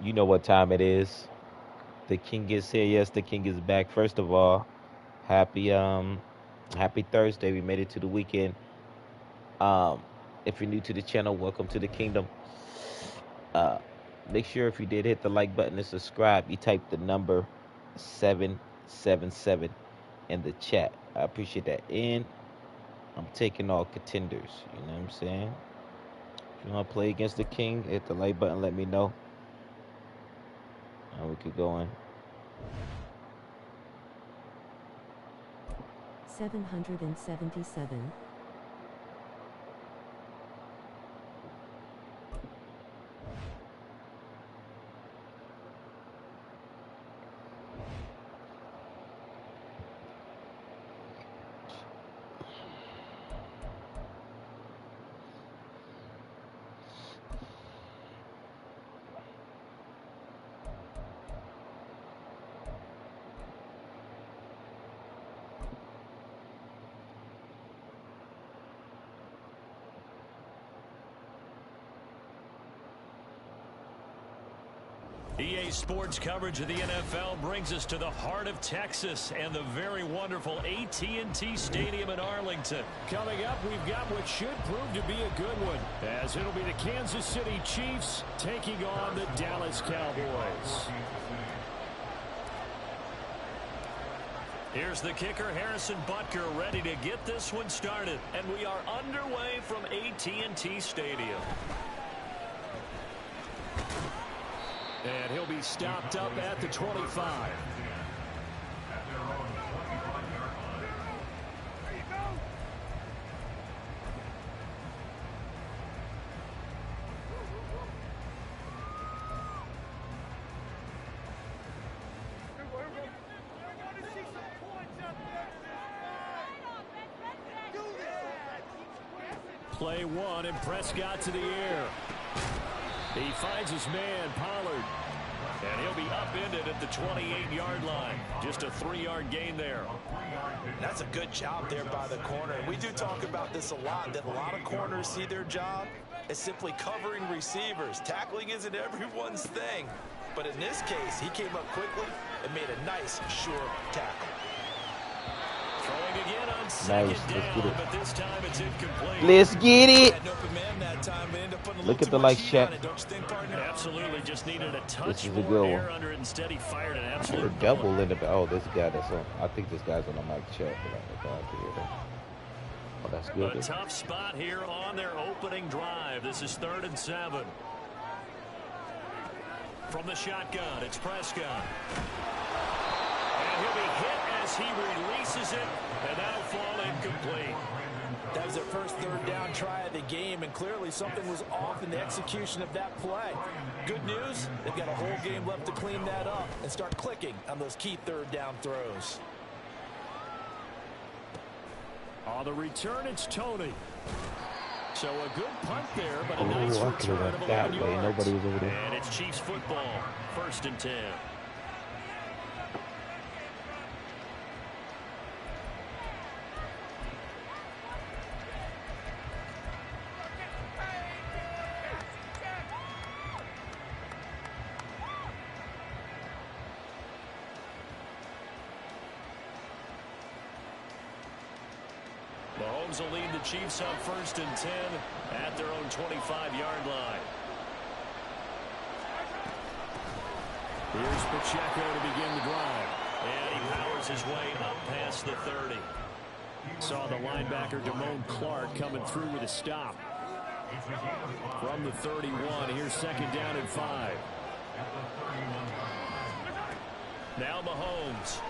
You know what time it is. The king is here. Yes, the king is back. First of all, happy Thursday. We made it to the weekend. Um, if you're new to the channel, welcome to the kingdom. Uh, Make sure if you did hit the like button and subscribe. You type the number 777 in the chat. I appreciate that. And I'm taking all contenders. You know what I'm saying? If you want to play against the king, hit the like button. Let me know, and we could go in. 777. EA Sports coverage of the NFL brings us to the heart of Texas and the very wonderful AT&T Stadium in Arlington. Coming up, we've got what should prove to be a good one, as it'll be the Kansas City Chiefs taking on the Dallas Cowboys. Here's the kicker, Harrison Butker, ready to get this one started. And we are underway from AT&T Stadium. And he'll be stopped up at the 25. Play one, and Prescott to the air. He finds his man, Pollard. And he'll be upended at the 28-yard line. Just a 3-yard gain there. That's a good job there by the corner. And we do talk about this a lot, that a lot of corners see their job as simply covering receivers. Tackling isn't everyone's thing. But in this case, he came up quickly and made a nice, short tackle. Throwing again on second down, but this time it's incomplete. Let's get it. Look at the likes, chat. Absolutely, just needed a touch This is a more good air one. under it. Instead, he fired an The absolute double in the oh, this guy that's on. I think this guy's on the mic chat. But I can hear that. Oh, that's good. A tough spot here on their opening drive. This is 3rd and 7. From the shotgun, it's Prescott. And he'll be hit as he releases it, and that'll fall incomplete. That was their first 3rd down try of the game, and clearly something was off in the execution of that play. Good news, they've got a whole game left to clean that up and start clicking on those key 3rd down throws. On the return, it's Tony. So a good punt there, but a nice I return went of that 11 way. yards. Nobody was over there. And it's Chiefs football, 1st and 10. Mahomes will lead the Chiefs up 1st and 10 at their own 25-yard line. Here's Pacheco to begin the drive. And he powers his way up past the 30. Saw the linebacker Damone Clark coming through with a stop. From the 31, here's 2nd down and 5. Now Mahomes.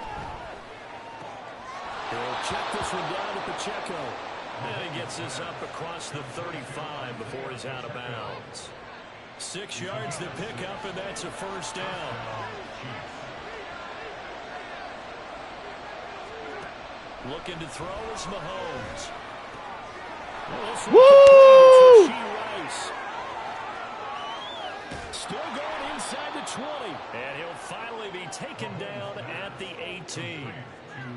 He'll check this one down to Pacheco. And he gets this up across the 35 before he's out of bounds. 6 yards to pick up, and that's a 1st down. Looking to throw is Mahomes. Woo! Still going inside the 20. And he'll finally be taken down at the 18.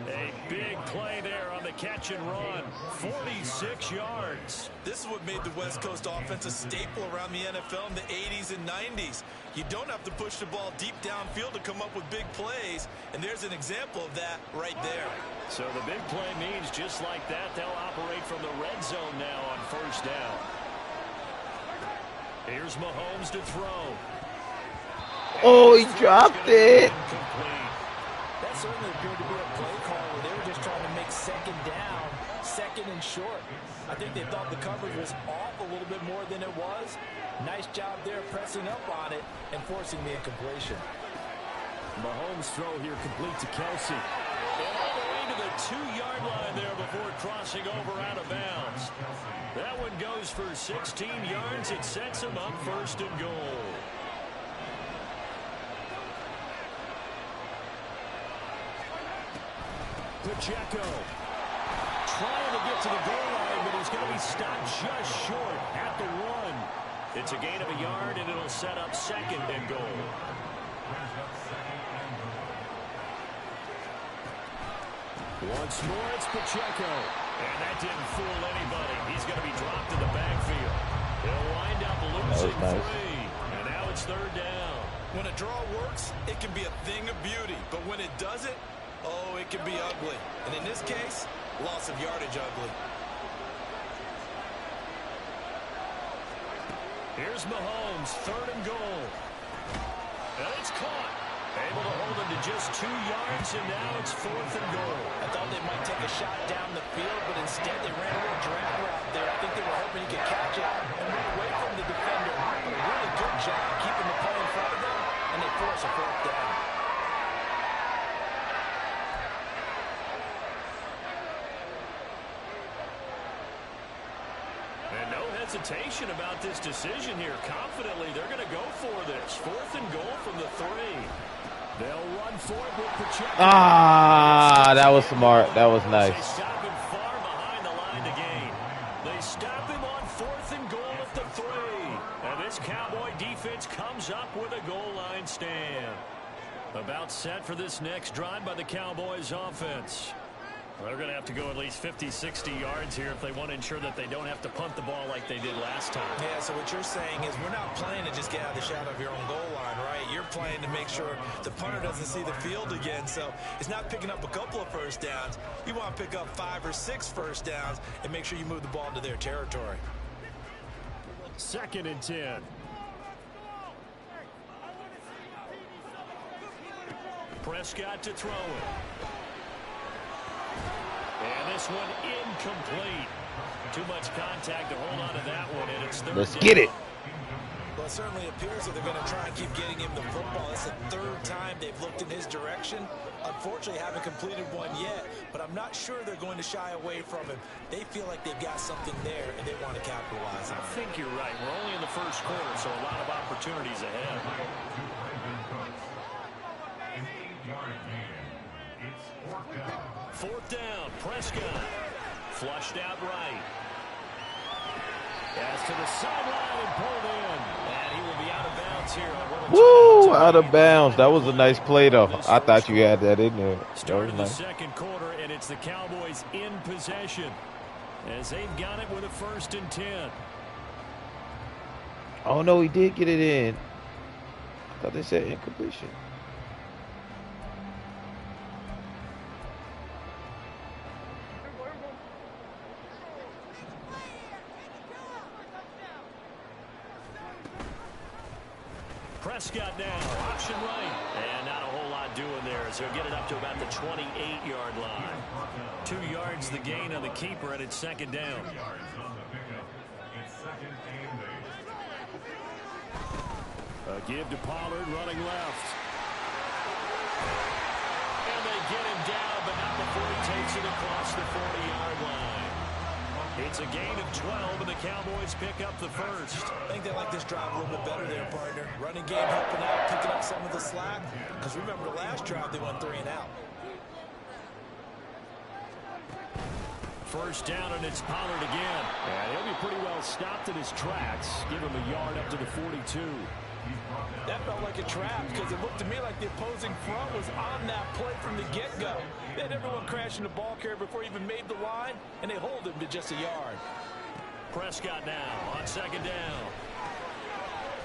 A big play there on the catch and run. 46 yards. This is what made the West Coast offense a staple around the NFL in the 80s and 90s. You don't have to push the ball deep downfield to come up with big plays, and there's an example of that right there. So the big play means just like that, they'll operate from the red zone now on first down. Here's Mahomes to throw. Oh, he dropped it. That certainly appeared to be a play call where they were just trying to make second down, second and short. I think they thought the coverage was off a little bit more than it was. Nice job there pressing up on it and forcing the incompletion. Mahomes' throw here complete to Kelsey. And all the way to the 2-yard line there before crossing over out of bounds. That one goes for 16 yards. It sets him up first and goal. Pacheco trying to get to the goal line, but he's going to be stopped just short at the 1. It's a gain of a yard, and it'll set up second and goal. Once more, it's Pacheco. And that didn't fool anybody. He's going to be dropped in the backfield. He'll wind up losing 3. And now it's third down. When a draw works, it can be a thing of beauty. But when it doesn't, oh, it can be ugly. And in this case, loss of yardage ugly. Here's Mahomes, third and goal. And it's caught. Able to hold him to just 2 yards, and now it's fourth and goal. I thought they might take a shot down the field, but instead they ran a little drag route there. I think they were hoping he could catch it and run away from the defender. But a really good job keeping the play in front of them, and they force a fourth down. And no hesitation about this decision here. Confidently, they're going to go for this. Fourth and goal from the 3. They'll run for it with Pacheco. Ah, that was smart. That was nice. They stop him far behind the line to gain. They stop him on fourth and goal at the 3. And this Cowboy defense comes up with a goal line stand. About set for this next drive by the Cowboys offense. They're going to have to go at least 50, 60 yards here if they want to ensure that they don't have to punt the ball like they did last time. Yeah, so what you're saying is we're not playing to just get out of the shadow of your own goal line, right? You're playing to make sure the punter doesn't see the field again. So it's not picking up a couple of first downs. You want to pick up 5 or 6 first downs and make sure you move the ball into their territory. Second and 10. Prescott to throw it. And this one incomplete. Too much contact to hold on to that one, and it's third. Let's get it. Well, it certainly appears that they're going to try and keep getting him the football. That's the 3rd time they've looked in his direction. Unfortunately, haven't completed one yet, but I'm not sure they're going to shy away from him. They feel like they've got something there, and they want to capitalize on it. I think you're right. We're only in the first quarter, so a lot of opportunities ahead. Fourth down, Prescott. Flushed out right. Pass to the sideline and pulled in. And he will be out of bounds here. Woo, out of bounds. That was a nice play, though. I thought you had that in there. Start of the second quarter, and it's the Cowboys in possession as they've got it with a 1st and 10. Oh, no, he did get it in. I thought they said incompletion. Prescott now, option right. And not a whole lot doing there, so he'll get it up to about the 28-yard line. 2 yards the gain on the keeper, and it's second down. A give to Pollard, running left. And they get him down, but not before he takes it across the 40-yard line. It's a gain of 12, and the Cowboys pick up the first. I think they like this drive a little bit better there, partner. Running game helping out, picking up some of the slack. Because remember, the last drive, they went 3 and out. First down, and it's Pollard again. And he'll be pretty well stopped in his tracks. Give him a yard up to the 42. That felt like get trapped because it looked to me like the opposing front was on that play from the get-go. They had everyone crashing the ball carrier before he even made the line, and they hold him to just a yard. Prescott now on second down.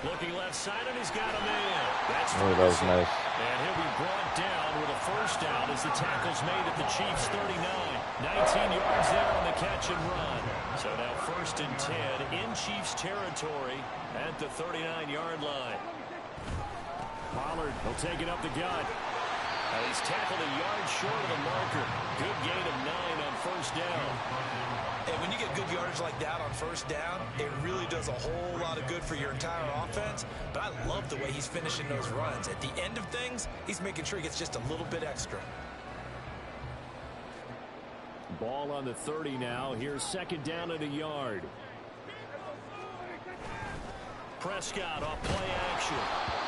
Looking left side, and he's got a man. That's that was nice. And he'll be brought down with a first down as the tackle's made at the Chiefs' 39. 19 yards there on the catch and run. So now 1st and 10 in Chiefs territory at the 39-yard line. Pollard will take it up the gut. He's tackled a yard short of the marker. Good gain of 9 on first down. And when you get good yardage like that on first down, it really does a whole lot of good for your entire offense. But I love the way he's finishing those runs. At the end of things, he's making sure he gets just a little bit extra. Ball on the 30 now. Here's second down and a yard. Prescott off play action.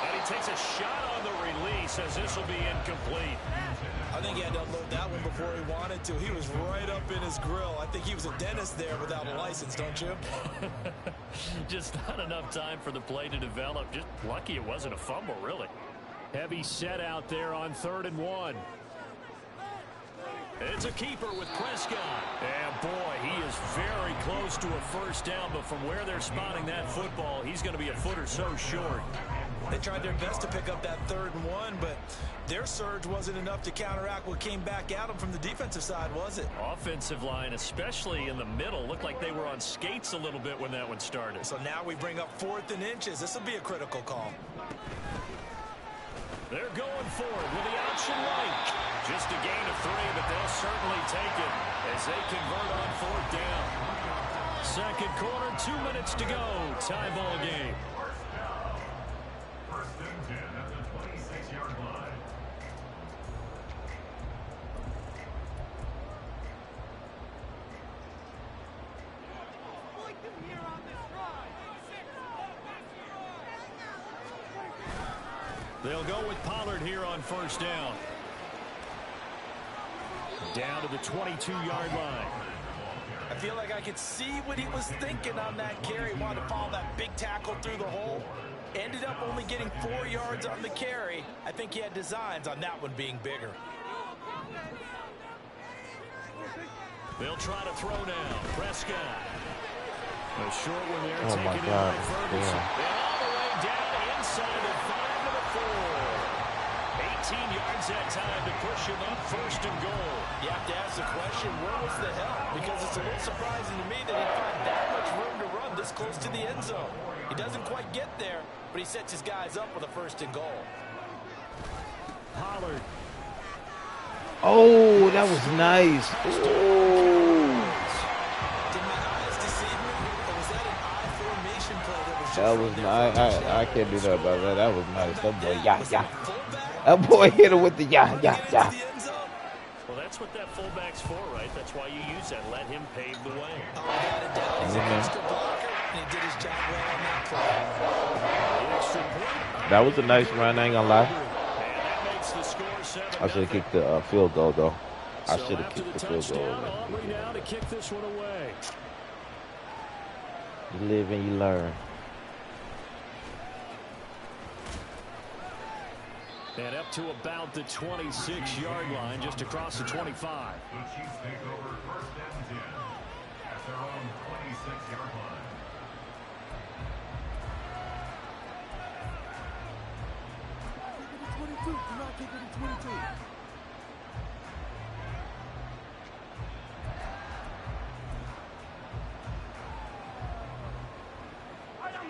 And he takes a shot on the release as this will be incomplete. I think he had to unload that one before he wanted to. He was right up in his grill. I think he was a dentist there without a license, don't you? Just not enough time for the play to develop. Just lucky it wasn't a fumble, really. Heavy set out there on 3rd and 1. It's a keeper with Prescott. And boy, he is very close to a first down, but from where they're spotting that football, he's going to be a foot or so short. They tried their best to pick up that 3rd and 1, but their surge wasn't enough to counteract what came back at them from the defensive side, was it? Offensive line, especially in the middle, looked like they were on skates a little bit when that one started. So now we bring up 4th and inches. This will be a critical call. They're going for it with the option right. Just a gain of 3, but they'll certainly take it as they convert on 4th down. Second quarter, 2 minutes to go. Tie ball game. They'll go with Pollard here on first down. Down to the 22-yard line. I feel like I could see what he was thinking on that carry. Wanted to follow that big tackle through the hole. Ended up only getting 4 yards on the carry. I think he had designs on that one being bigger. They'll try to throw now. Prescott. A short one there. Oh, my God. Ferguson. And all the way down inside the 5 to the 4. 18 yards that time to push him up 1st and goal. You have to ask the question, where was the help? Because it's a little surprising to me that he'd find that much room to run this close to the end zone. He doesn't quite get there, but he sets his guys up with a 1st and goal. Pollard. Oh, that was nice. Oh. Did my eyes deceive me? Or was that an I formation play that was just That was nice. I can't do that about that. That was nice. That boy, yeah. That boy hit him with the yeah. Well, that's what that fullback's for, right? That's why you use that. Let him pave the way. Oh, he got it down. He's an extra blocker, and he did his job well on that play. That was a nice run, I ain't gonna lie. And that makes the score 7-0. I should have kicked the field goal, though. I So should have after kicked the the field goal. touchdown, Aubrey now to kick this one away. You live and you learn. And up to about the 26-yard line, just across the 25. The Chiefs take over 1st and 10 at their own 26-yard line. Do not kick it to 22.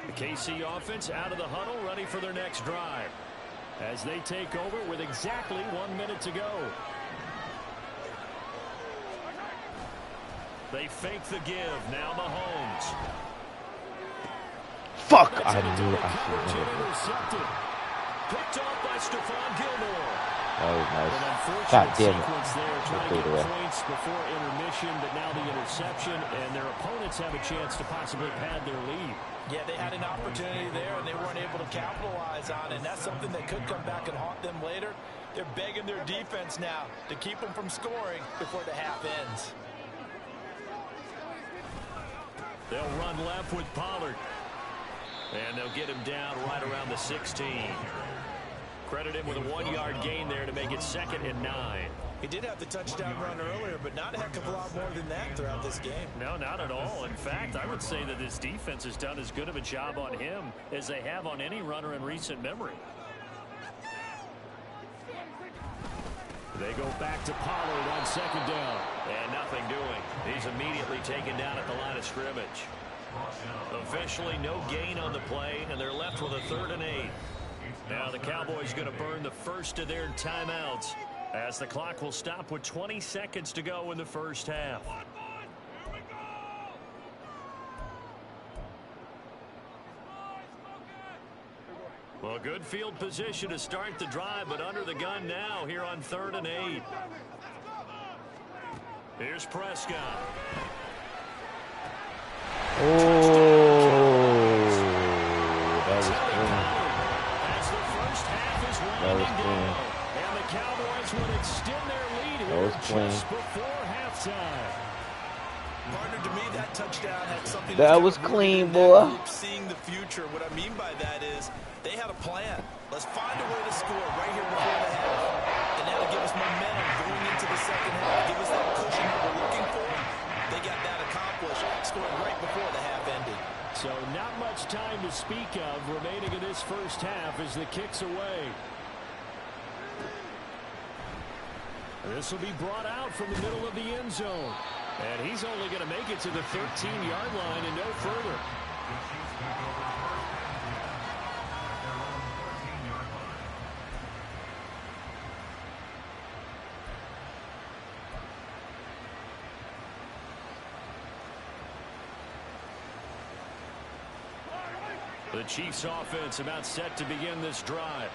The KC offense out of the huddle, ready for their next drive. As they take over with exactly 1 minute to go. They fake the give. Now Mahomes. Fuck! That's I it into knew a I should coverage have. and intercepted. Picked off by Stephon Gilmore. That was An nice. unfortunate God damn it. sequence there, trying to Threw it get away. points before intermission, but now the interception, and their opponents have a chance to possibly pad their lead. Yeah, they had an opportunity there, and they weren't able to capitalize on it. And that's something that could come back and haunt them later. They're begging their defense now to keep them from scoring before the half ends. They'll run left with Pollard. And they'll get him down right around the 16. Credit him with a 1-yard gain there to make it 2nd and 9. He did have the touchdown run earlier, but not a heck of a lot more than that throughout this game. No, not at all. In fact, I would say that this defense has done as good of a job on him as they have on any runner in recent memory. They go back to Pollard on 2nd down. And nothing doing. He's immediately taken down at the line of scrimmage. Officially no gain on the play, and they're left with a 3rd and 8. Now the Cowboys going to burn the first of their timeouts as the clock will stop with 20 seconds to go in the first half. Well, good field position to start the drive, but under the gun now here on 3rd and 8. Here's Prescott. Oh, that was clean. As the first half is winding down, and the Cowboys would extend their lead here just before halftime. Partner, to me, that touchdown had something. That was clean, boy. Seeing the future. What I mean by that is they had a plan. Let's find a way to score right here before the half, and that'll give us momentum going into the second half. Give us that cushion that we're looking for. They got that accomplished, scoring right before the half ended. So not much time to speak of remaining in this first half as the kick's away. This will be brought out from the middle of the end zone. And he's only going to make it to the 13-yard line and no further. The Chiefs offense about set to begin this drive.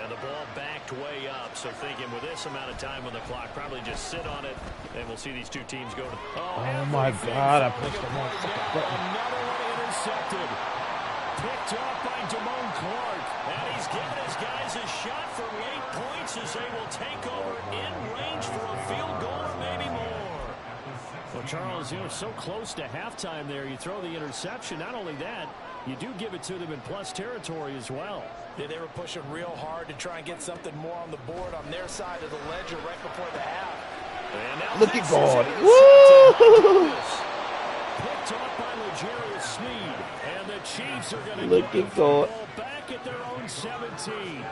And the ball backed way up. So thinking with this amount of time on the clock, probably just sit on it. And we'll see these two teams go to... Oh my God, I pushed the wrong button. Another one intercepted. Picked off by Damone Clark. And he's giving his guys a shot for late points as they will take over in range for a field goal or maybe more. Well, Charles, so close to halftime there. You throw the interception. Not only that, you do give it to them in plus territory as well. Yeah, they were pushing real hard to try and get something more on the board on their side of the ledger right before the half. Look at God. Woo! Picked off by L'Jarius Sneed. And the Chiefs are going to Look get at the God. ball back at their own 17.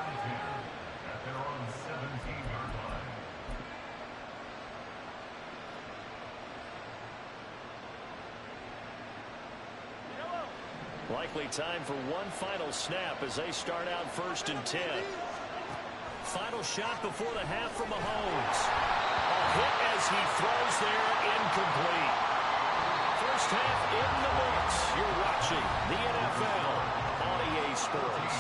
Likely time for one final snap as they start out 1st and 10. Final shot before the half from Mahomes. A hit as he throws there, incomplete. First half in the books. You're watching the NFL on EA Sports.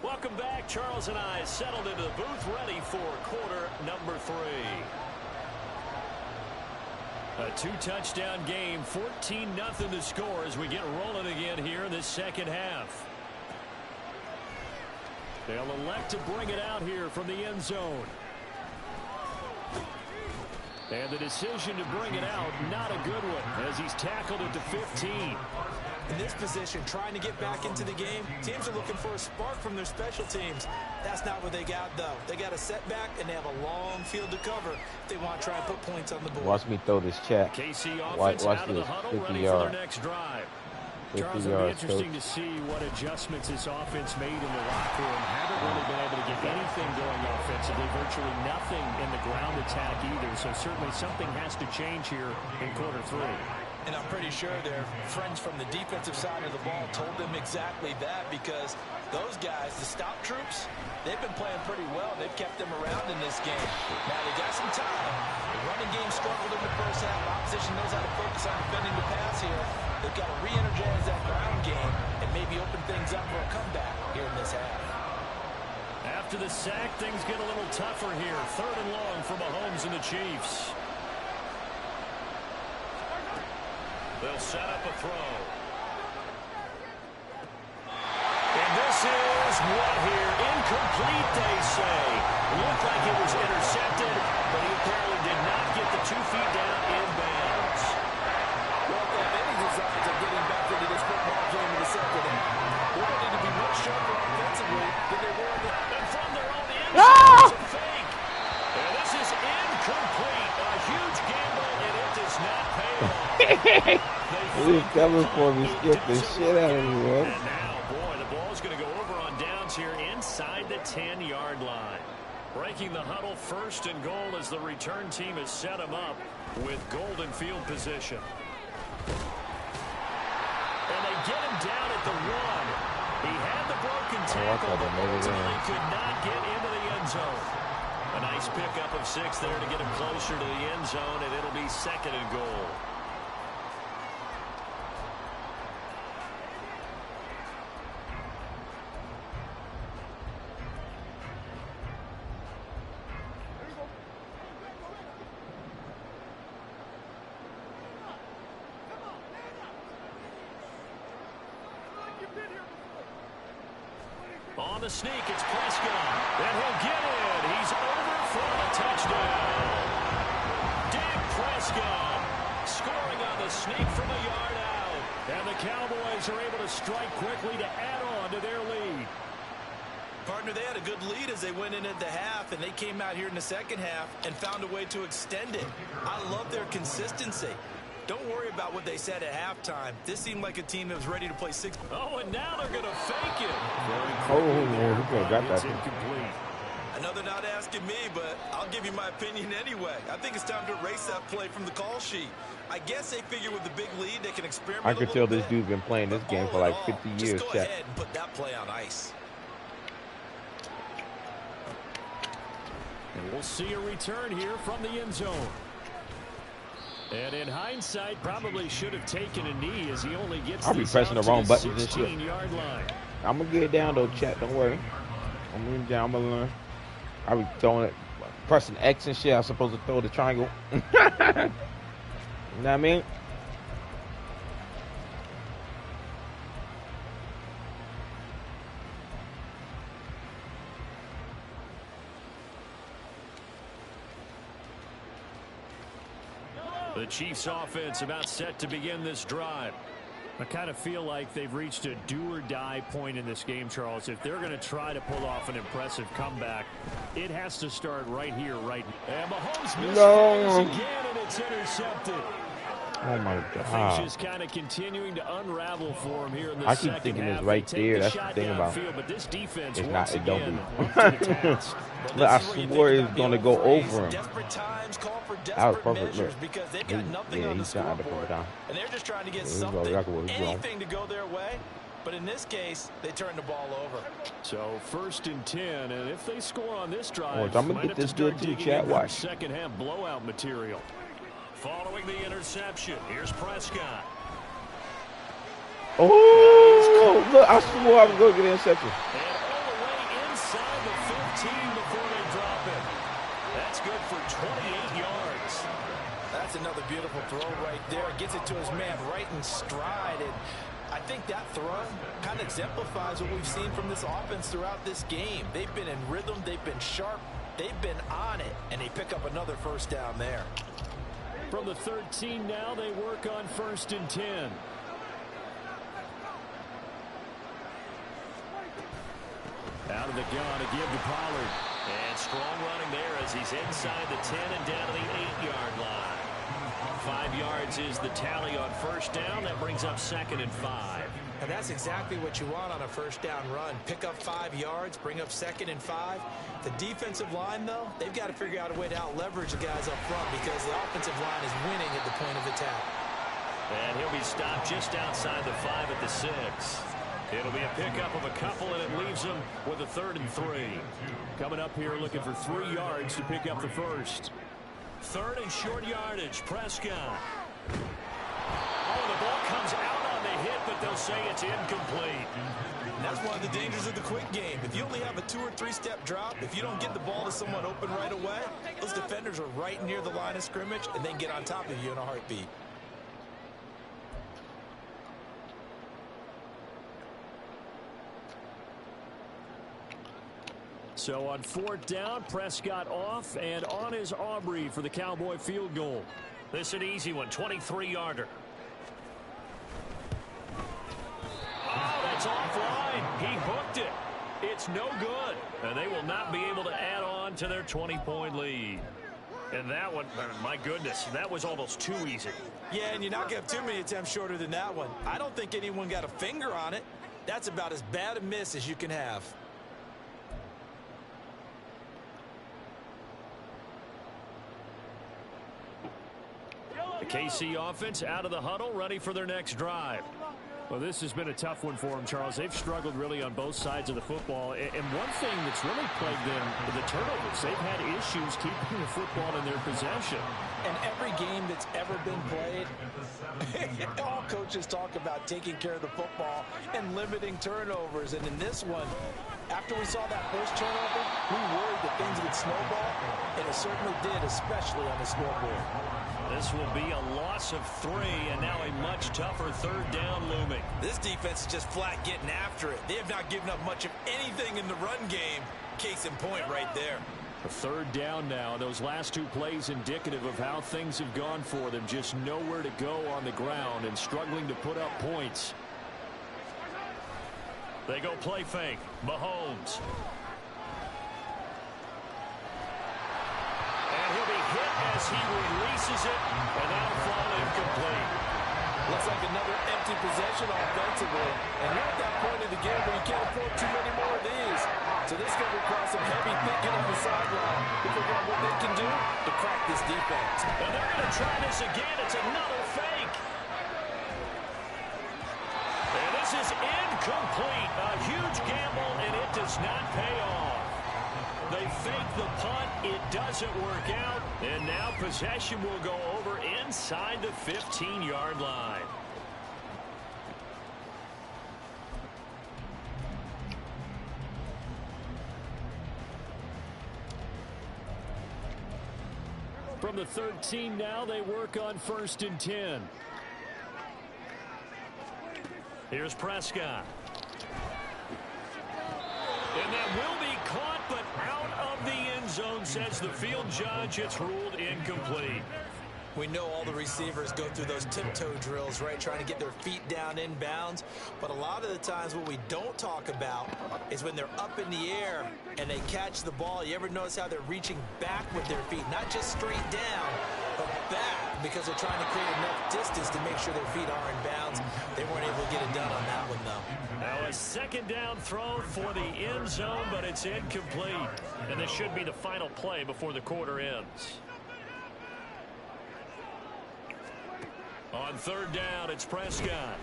Welcome back. Charles and I settled into the booth ready for quarter number 3. A 2-touchdown game, 14-0 to score as we get rolling again here in this second half. They'll elect to bring it out here from the end zone. And the decision to bring it out, not a good one, as he's tackled at the 15. In this position, trying to get back into the game, teams are looking for a spark from their special teams. That's not what they got, though. They got a setback, and they have a long field to cover if they want to try and put points on the board. Watch me throw this chat. KC Watch offense out of the this. huddle, 50 ready yard. for their next drive. Charles, 50 it'll be yards, interesting coach. to see what adjustments this offense made in the locker room. Haven't really been able to get anything going offensively, virtually nothing in the ground attack either. So certainly something has to change here in quarter 3. And I'm pretty sure their friends from the defensive side of the ball told them exactly that, because those guys, the stop troops, they've been playing pretty well. They've kept them around in this game. Now they got some time. The running game struggled in the first half. Opposition knows how to focus on defending the pass here. They've got to re-energize that ground game and maybe open things up for a comeback here in this half. After the sack, things get a little tougher here. 3rd and long for Mahomes and the Chiefs. They'll set up a throw. And this is is what here? Incomplete, they say. Looked like it was intercepted, but he apparently did not get the 2 feet down in bounds. Well, if they have any designs of getting back into this football game in the second half, they're going to need to be much sharper offensively than they were in the... And from their own end zone, it's a fake. And this is incomplete. A huge gamble, and it does not pay off. He was coming for me, skipped the shit out of me, man. And now, boy, the ball's going to go over on downs here inside the 10-yard line. Breaking the huddle, 1st and goal as the return team has set him up with golden field position. And they get him down at the 1. He had the broken tackle, but ultimately could not get into the end zone. A nice pickup of 6 there to get him closer to the end zone, and it'll be 2nd and goal. On the sneak, it's Prescott. And he'll get it. He's over for the touchdown. Dak Prescott scoring on the sneak from a yard out. And the Cowboys are able to strike quickly to add on to their lead. Partner, they had a good lead as they went in at the half, and they came out here in the second half and found a way to extend it. I love their consistency. Don't worry about what they said at halftime. This seemed like a team that was ready to play 6. Oh, and now they're going to fake it. He got that. Incomplete. I know they're not asking me, but I'll give you my opinion anyway. I think it's time to erase that play from the call sheet. I guess they figure with the big lead, they can experiment I could a tell little this bit. dude's been playing this game for like 50 years. Just go ahead and put that play on ice. And we'll see a return here from the end zone. And in hindsight, probably should have taken a knee as he only gets I'll be pressing the wrong buttons and shit. 16-yard line. I'm gonna get it down though, chat. Don't worry. I'm gonna down. I'm gonna learn. I'll be throwing it, pressing X and shit. I'm supposed to throw the triangle. You know what I mean? The Chiefs offense about set to begin this drive. I kind of feel like they've reached a do-or-die point in this game, Charles. If they're going to try to pull off an impressive comeback, it has to start right here, right now. And Mahomes misses again, and it's intercepted. Oh my The God. thing's just kind of continuing to unravel for him here in the I second keep thinking half. it's right They take there. That's the shot thing about downfield, but this defense it's once not. It don't again be. up to the task. Look, I swore it was gonna go over him. Desperate times call for That was desperate perfect. measures Look. because they've got nothing on the He's trying to put it scoreboard, down. and they're just trying to get Yeah, something, exactly what he's doing. anything to go their way. But in this case, they turn the ball over. So 1st and 10, and if they score on this drive, I'm gonna might get have to this start good too, digging chat. into Watch. second half blowout material. Following the interception, here's Prescott. Oh, look! I swore I was gonna get an interception. And all the way inside the 15 before they drop it. That's good for 28 yards. That's another beautiful throw right there. Gets it to his man right in stride. And I think that throw kind of exemplifies what we've seen from this offense throughout this game. They've been in rhythm. They've been sharp. They've been on it. And they pick up another first down there. From the 13 now, they work on 1st and 10. Out of the gun to give to Pollard. And strong running there as he's inside the 10 and down to the 8-yard line. 5 yards is the tally on first down. That brings up 2nd and 5. And that's exactly what you want on a first down run. Pick up 5 yards, bring up 2nd and 5. The defensive line, though, they've got to figure out a way to out-leverage the guys up front because the offensive line is winning at the point of attack. And he'll be stopped just outside the 5 at the 6. It'll be a pickup of a couple, and it leaves them with a 3rd and 3. Coming up here looking for 3 yards to pick up the first. 3rd and short yardage, Prescott. Oh, the ball comes out on the hit, but they'll say it's incomplete. And that's one of the dangers of the quick game. If you only have a 2- or 3-step drop, if you don't get the ball to someone open right away, those defenders are right near the line of scrimmage, and they can get on top of you in a heartbeat. So on 4th down, Prescott off, and on is Aubrey for the Cowboy field goal. This is an easy one, 23-yarder. Oh, that's offline. He hooked it. It's no good. And they will not be able to add on to their 20-point lead. And that one, my goodness, that was almost too easy. Yeah, and you're not going to have too many attempts shorter than that one. I don't think anyone got a finger on it. That's about as bad a miss as you can have. The KC offense out of the huddle, ready for their next drive. Well, this has been a tough one for them, Charles. They've struggled really on both sides of the football. And one thing that's really plagued them, the turnovers. They've had issues keeping the football in their possession. And every game that's ever been played, all coaches talk about taking care of the football and limiting turnovers. And in this one, after we saw that first turnover, we worried that things would snowball, and it certainly did, especially on the scoreboard. This will be a loss of 3, and now a much tougher 3rd down looming. This defense is just flat getting after it. They have not given up much of anything in the run game. Case in point right there. A 3rd down now. Those last 2 plays indicative of how things have gone for them. Just nowhere to go on the ground and struggling to put up points. They go play fake. Mahomes. And he'll be hit as he releases it, and that'll fall incomplete. Looks like another empty possession offensively. And you're at that point in the game where you can't afford too many more of these. So this is going to require some heavy thinking on the sideline to figure out what they can do to crack this defense. And they're going to try this again. It's another fake. And this is incomplete. A huge gamble, and it does not pay off. They fake the punt. It doesn't work out. And now possession will go over inside the 15-yard line. From the 13 now, they work on 1st and 10. Here's Prescott. And that will be caught, but out of the end zone, says the field judge. It's ruled incomplete. We know all the receivers go through those tiptoe drills, right, trying to get their feet down inbounds. But a lot of the times what we don't talk about is when they're up in the air and they catch the ball. You ever notice how they're reaching back with their feet, not just straight down, but back, because they're trying to create enough distance to make sure their feet are in bounds. They weren't able to get it done on that one, though. Now a 2nd down throw for the end zone, but it's incomplete. And this should be the final play before the quarter ends. On 3rd down, it's Prescott.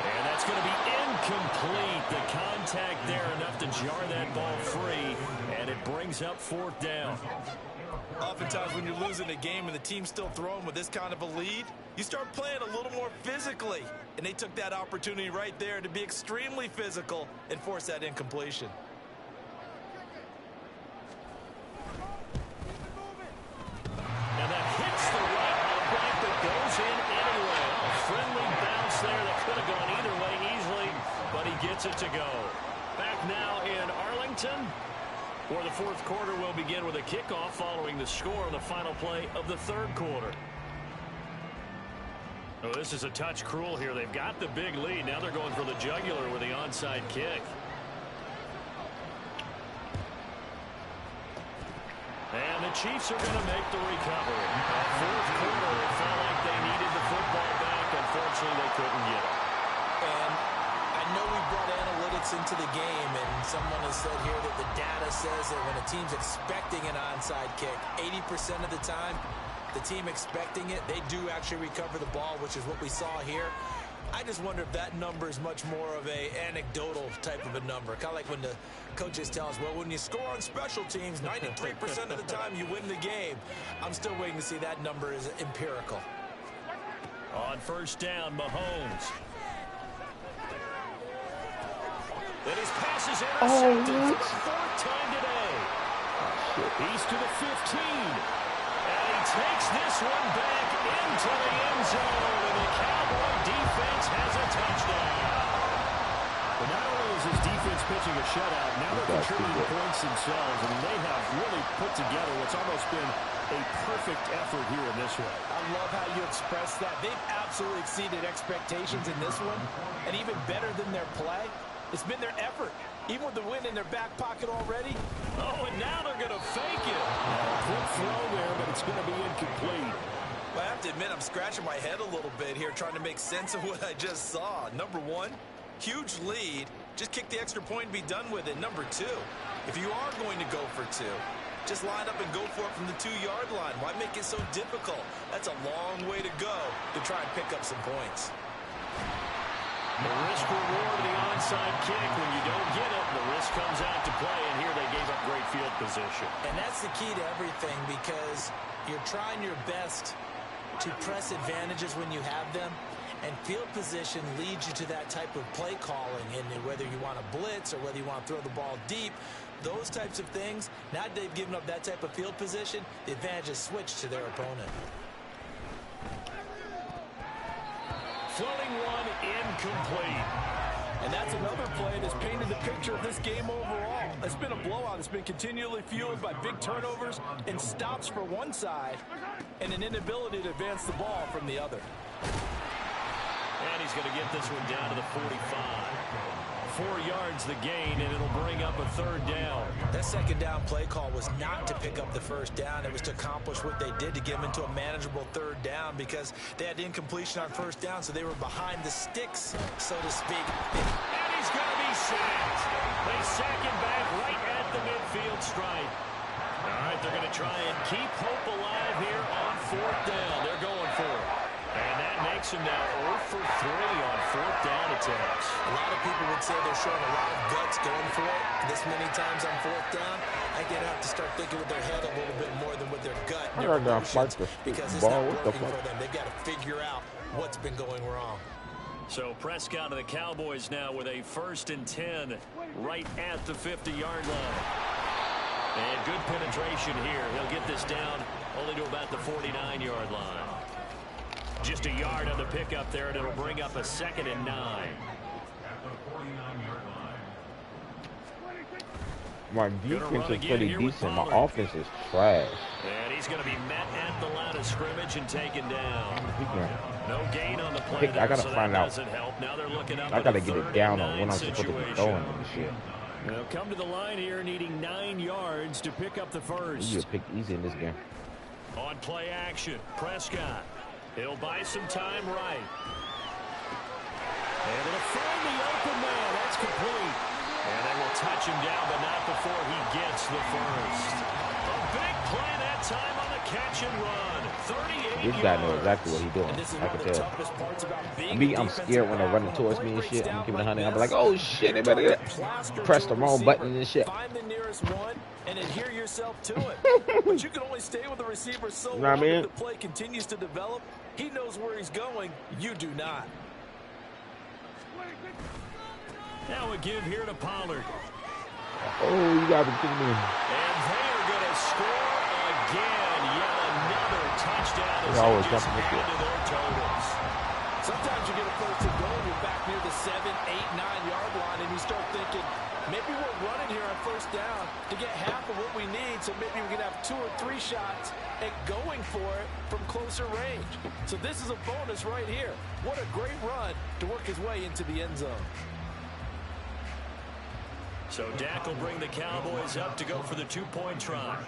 And that's going to be incomplete. The contact there enough to jar that ball free, and it brings up 4th down. Oftentimes when you're losing a game and the team's still throwing with this kind of a lead, you start playing a little more physically. And they took that opportunity right there to be extremely physical and force that incompletion. And that hits the right upright, but goes in anyway. A friendly bounce there that could have gone either way easily, but he gets it to go. Back now in Arlington, where the 4th quarter will begin with a kickoff following the score on the final play of the 3rd quarter. Oh, this is a touch cruel here. They've got the big lead. Now they're going for the jugular with the onside kick. And the Chiefs are going to make the recovery. 4th quarter, it felt like they needed the football back. Unfortunately, they couldn't get it. And I know we brought analytics into the game, and someone has said here that the data says that when a team's expecting an onside kick, 80% of the time, the team expecting it, they do actually recover the ball, which is what we saw here. I just wonder if that number is much more of a anecdotal type of a number. Kind of like when the coaches tell us, well, when you score on special teams, 93% of the time you win the game. I'm still waiting to see that number is empirical. On 1st down, Mahomes. And his pass is intercepted for the 4th time today. He's to the 15. And he takes this one back into the end zone. And the Cowboy defense has a touchdown. But not only is his defense pitching a shutout, now they're contributing points themselves. I mean, they have really put together what's almost been a perfect effort here in this one. I love how you express that. They've absolutely exceeded expectations in this one. And even better than their play, it's been their effort. Even with the win in their back pocket already. Oh, and now they're going to fake it. Quick throw there, but it's going to be incomplete. Well, I have to admit, I'm scratching my head a little bit here trying to make sense of what I just saw. Number one, huge lead. Just kick the extra point and be done with it. Number two, if you are going to go for two, just line up and go for it from the 2-yard line. Why make it so difficult? That's a long way to go to try and pick up some points. The risk reward of the onside kick. When you don't get it, the risk comes out to play, and here they gave up great field position. And that's the key to everything, because you're trying your best to press advantages when you have them, and field position leads you to that type of play calling. And whether you want to blitz or whether you want to throw the ball deep, those types of things, now that they've given up that type of field position, the advantage is switched to their opponent. Floating one, incomplete. And that's another play that's painted the picture of this game overall. It's been a blowout. It's been continually fueled by big turnovers and stops for one side and an inability to advance the ball from the other. And he's going to get this one down to the 45. 4 yards the gain, and it'll bring up a third down. That second down play call was not to pick up the first down. It was to accomplish what they did, to get them into a manageable third down, because they had incompletion on first down, so they were behind the sticks, so to speak. And he's going to be sacked. They sack him back right at the midfield stripe. All right, they're going to try and keep hope alive here on fourth down. They're going for it. And that makes him now 0 for 3 on fourth down attempts. A lot of people would say they're showing a lot of guts going for it this many times on fourth down. I think they'd have to start thinking with their head a little bit more than with their gut. Their emotions, because it's not working for them. They've got to figure out what's been going wrong. So Prescott and the Cowboys now with a 1st and 10 right at the 50-yard line. And good penetration here. He'll get this down only to about the 49-yard line. Just a yard on the pickup there, and it'll bring up a 2nd and 9. At the 49-yard line. My defense is pretty decent. My offense is trash. And he's going to be met at the line of scrimmage and taken down. No gain on the play there, I gotta so find that out. doesn't help. Now they're looking up. I gotta get it down on when I'm supposed to be throwing and shit. They'll come to the line here needing 9 yards to pick up the first. You get pick easy in this game. On play action, Prescott. He'll buy some time right. Able to find the open man. That's complete. And they will touch him down, but not before he gets the first. A big play that time on the catch and run. 38 This guy knows exactly what he's doing. And this is I one can of the tell. toughest parts about being I'm scared when they're running towards me and shit. I'm giving 100. I'm like, oh shit, they better press the wrong button and shit. Find the nearest one and adhere yourself to it. But you can only stay with the receiver so long that the play continues to develop. He knows where he's going. You do not. Now a give here to Pollard. Oh, you gotta be kidding me. And they are going to score again. Yet another touchdown. They're always Just jumping this add to their totals. Sometimes you get a first and goal, you're back near the 7, 8, 9-yard line, and you start thinking, maybe we're running here on first down to get half of what we need, so maybe we can have 2 or 3 shots at going for it from closer range. So this is a bonus right here. What a great run to work his way into the end zone. So Dak will bring the Cowboys up to go for the 2-point try.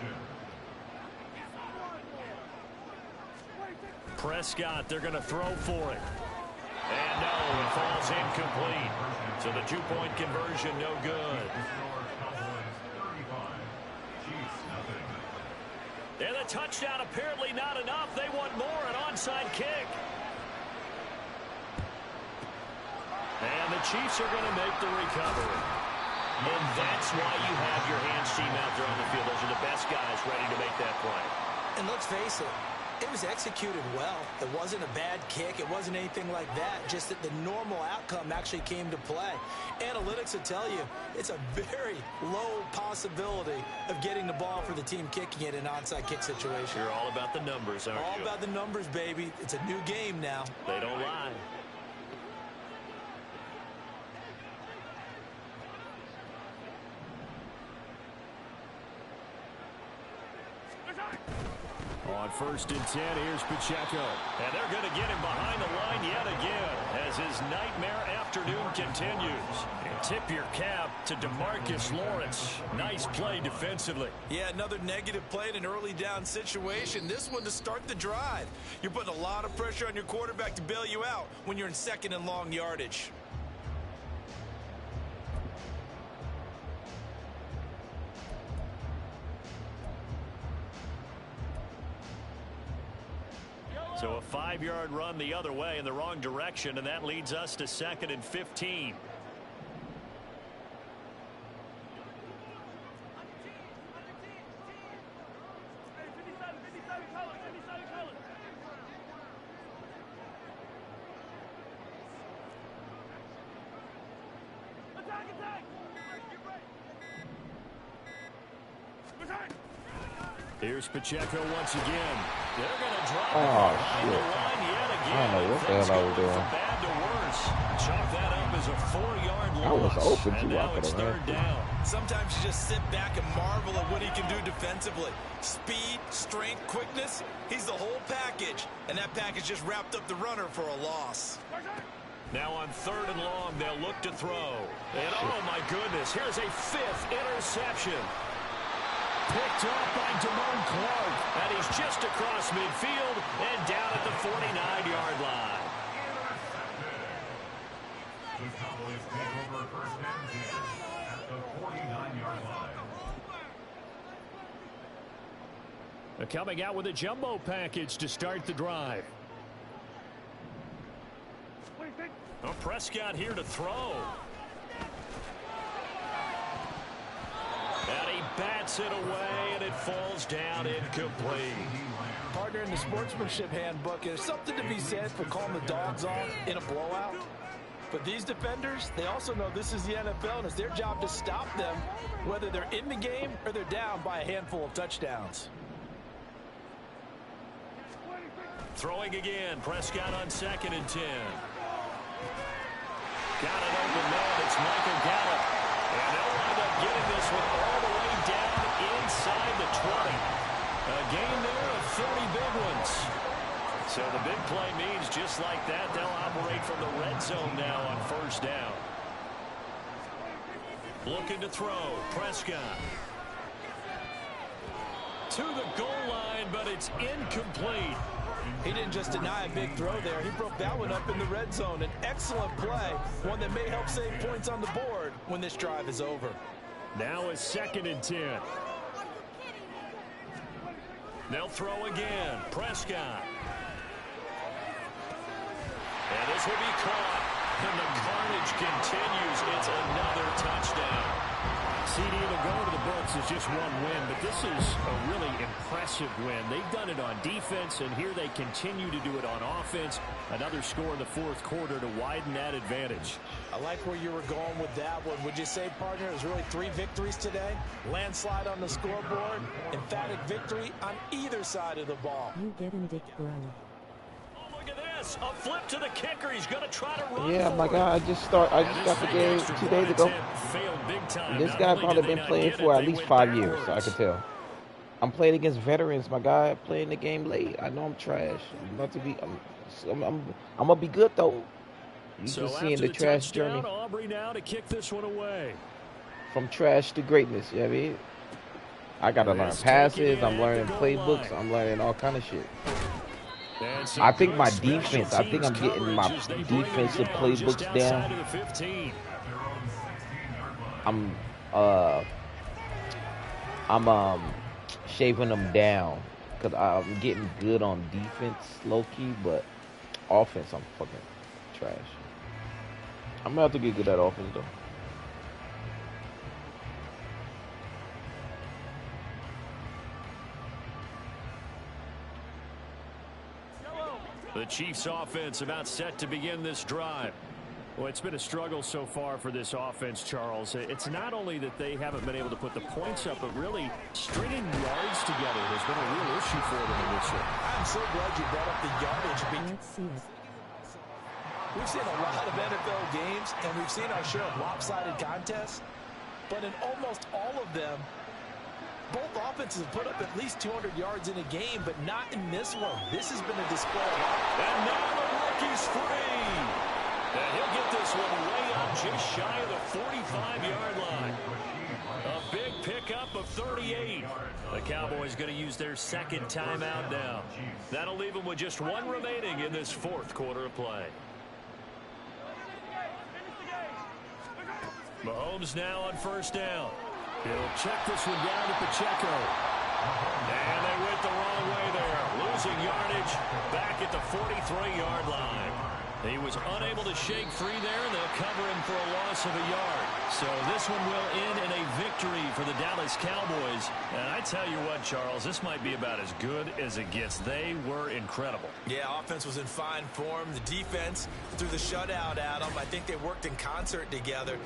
Prescott, they're going to throw for it. And no, it falls incomplete. So the 2-point conversion, no good. And the touchdown apparently not enough. They want more, an onside kick. And the Chiefs are going to make the recovery. And that's why you have your hands team out there on the field. Those are the best guys ready to make that play. And let's face it, it was executed well. It wasn't a bad kick. It wasn't anything like that. Just that the normal outcome actually came to play. Analytics will tell you it's a very low possibility of getting the ball for the team kicking it in an onside kick situation. You're all about the numbers, aren't you? All about the numbers, baby. It's a new game now. They don't lie. On 1st and 10, here's Pacheco. And they're going to get him behind the line yet again as his nightmare afternoon continues. And tip your cap to DeMarcus Lawrence. Nice play defensively. Yeah, another negative play in an early down situation. This one to start the drive. You're putting a lot of pressure on your quarterback to bail you out when you're in 2nd and long yardage. So a 5-yard run the other way in the wrong direction, and that leads us to 2nd and 15. Here's Pacheco once again. They're going to drop behind the line yet again. I don't know what the hell I was doing. From bad to worse. Chalk that up as a 4-yard loss. I was open and too. now it's 3rd down. Sometimes you just sit back and marvel at what he can do defensively. Speed, strength, quickness. He's the whole package. And that package just wrapped up the runner for a loss. Now on 3rd and long, they'll look to throw. And oh my goodness, here's a 5th interception. Picked off by Damone Clark. And he's just across midfield and down at the 49-yard line. The Cowboys take over 1st and 10 at the 49-yard line. Coming out with a jumbo package to start the drive. Oh, Prescott here to throw. And he bats it away, and it falls down incomplete. Partner, in the sportsmanship handbook, there's something to be said for calling the dogs off in a blowout. But these defenders, they also know this is the NFL, and it's their job to stop them, whether they're in the game or they're down by a handful of touchdowns. Throwing again, Prescott on 2nd and 10. Got it open man, it's Michael Gallup. And they'll wind up getting this one all the way down inside the 20. A gain there of 30 big ones. So the big play means just like that, they'll operate from the red zone now on 1st down. Looking to throw, Prescott. To the goal line, but it's incomplete. He didn't just deny a big throw there. He broke that one up in the red zone. An excellent play, one that may help save points on the board when this drive is over. Now is 2nd and 10. They'll throw again. Prescott. And this will be caught. And the carnage continues. It's another touchdown. CD, it'll go to the books as just one win, but this is a really impressive win. They've done it on defense, and here they continue to do it on offense. Another score in the 4th quarter to widen that advantage. I like where you were going with that one. Would you say, partner, it was really 3 victories today? Landslide on the scoreboard, emphatic victory on either side of the ball. You getting Dick Bro. Look at this. A flip to the kicker. He's going to try to run. Yeah, my God, I just got the game 2 days ago. This guy probably been playing for at least 5 years, so I can tell. I'm playing against veterans, my guy. Playing the game late. I know I'm trash. I'm about to be. I'm gonna be good though. You So just seeing the trash journey Aubrey now to kick this one away. from trash to greatness. You know what I mean? I gotta learn passes. I'm learning playbooks. I'm learning all kind of shit. I think my defense. I think I'm getting my defensive playbooks down. I'm shaving them down because I'm getting good on defense, low key, but offense I'm fucking trash. I'm gonna have to get good at offense though. The Chiefs offense about set to begin this drive. Well, it's been a struggle so far for this offense, Charles. It's not only that they haven't been able to put the points up, but really stringing yards together has been a real issue for them in this year. I'm so glad you brought up the yardage. Let's see it. We've seen a lot of NFL games, and we've seen our share of lopsided contests. But in almost all of them, both offenses have put up at least 200 yards in a game, but not in this one. This has been a display. And now the rookie's free. And he'll get this one way up just shy of the 45-yard line. A big pickup of 38. The Cowboys going to use their second timeout now. That'll leave them with just one remaining in this fourth quarter of play. Mahomes now on first down. He'll check this one down to Pacheco. And they went the wrong way there. Losing yardage back at the 43-yard line. He was unable to shake free there, and they'll cover him for a loss of a yard. So this one will end in a victory for the Dallas Cowboys. And I tell you what, Charles, this might be about as good as it gets. They were incredible. Yeah, offense was in fine form. The defense threw the shutout at them. I think they worked in concert together.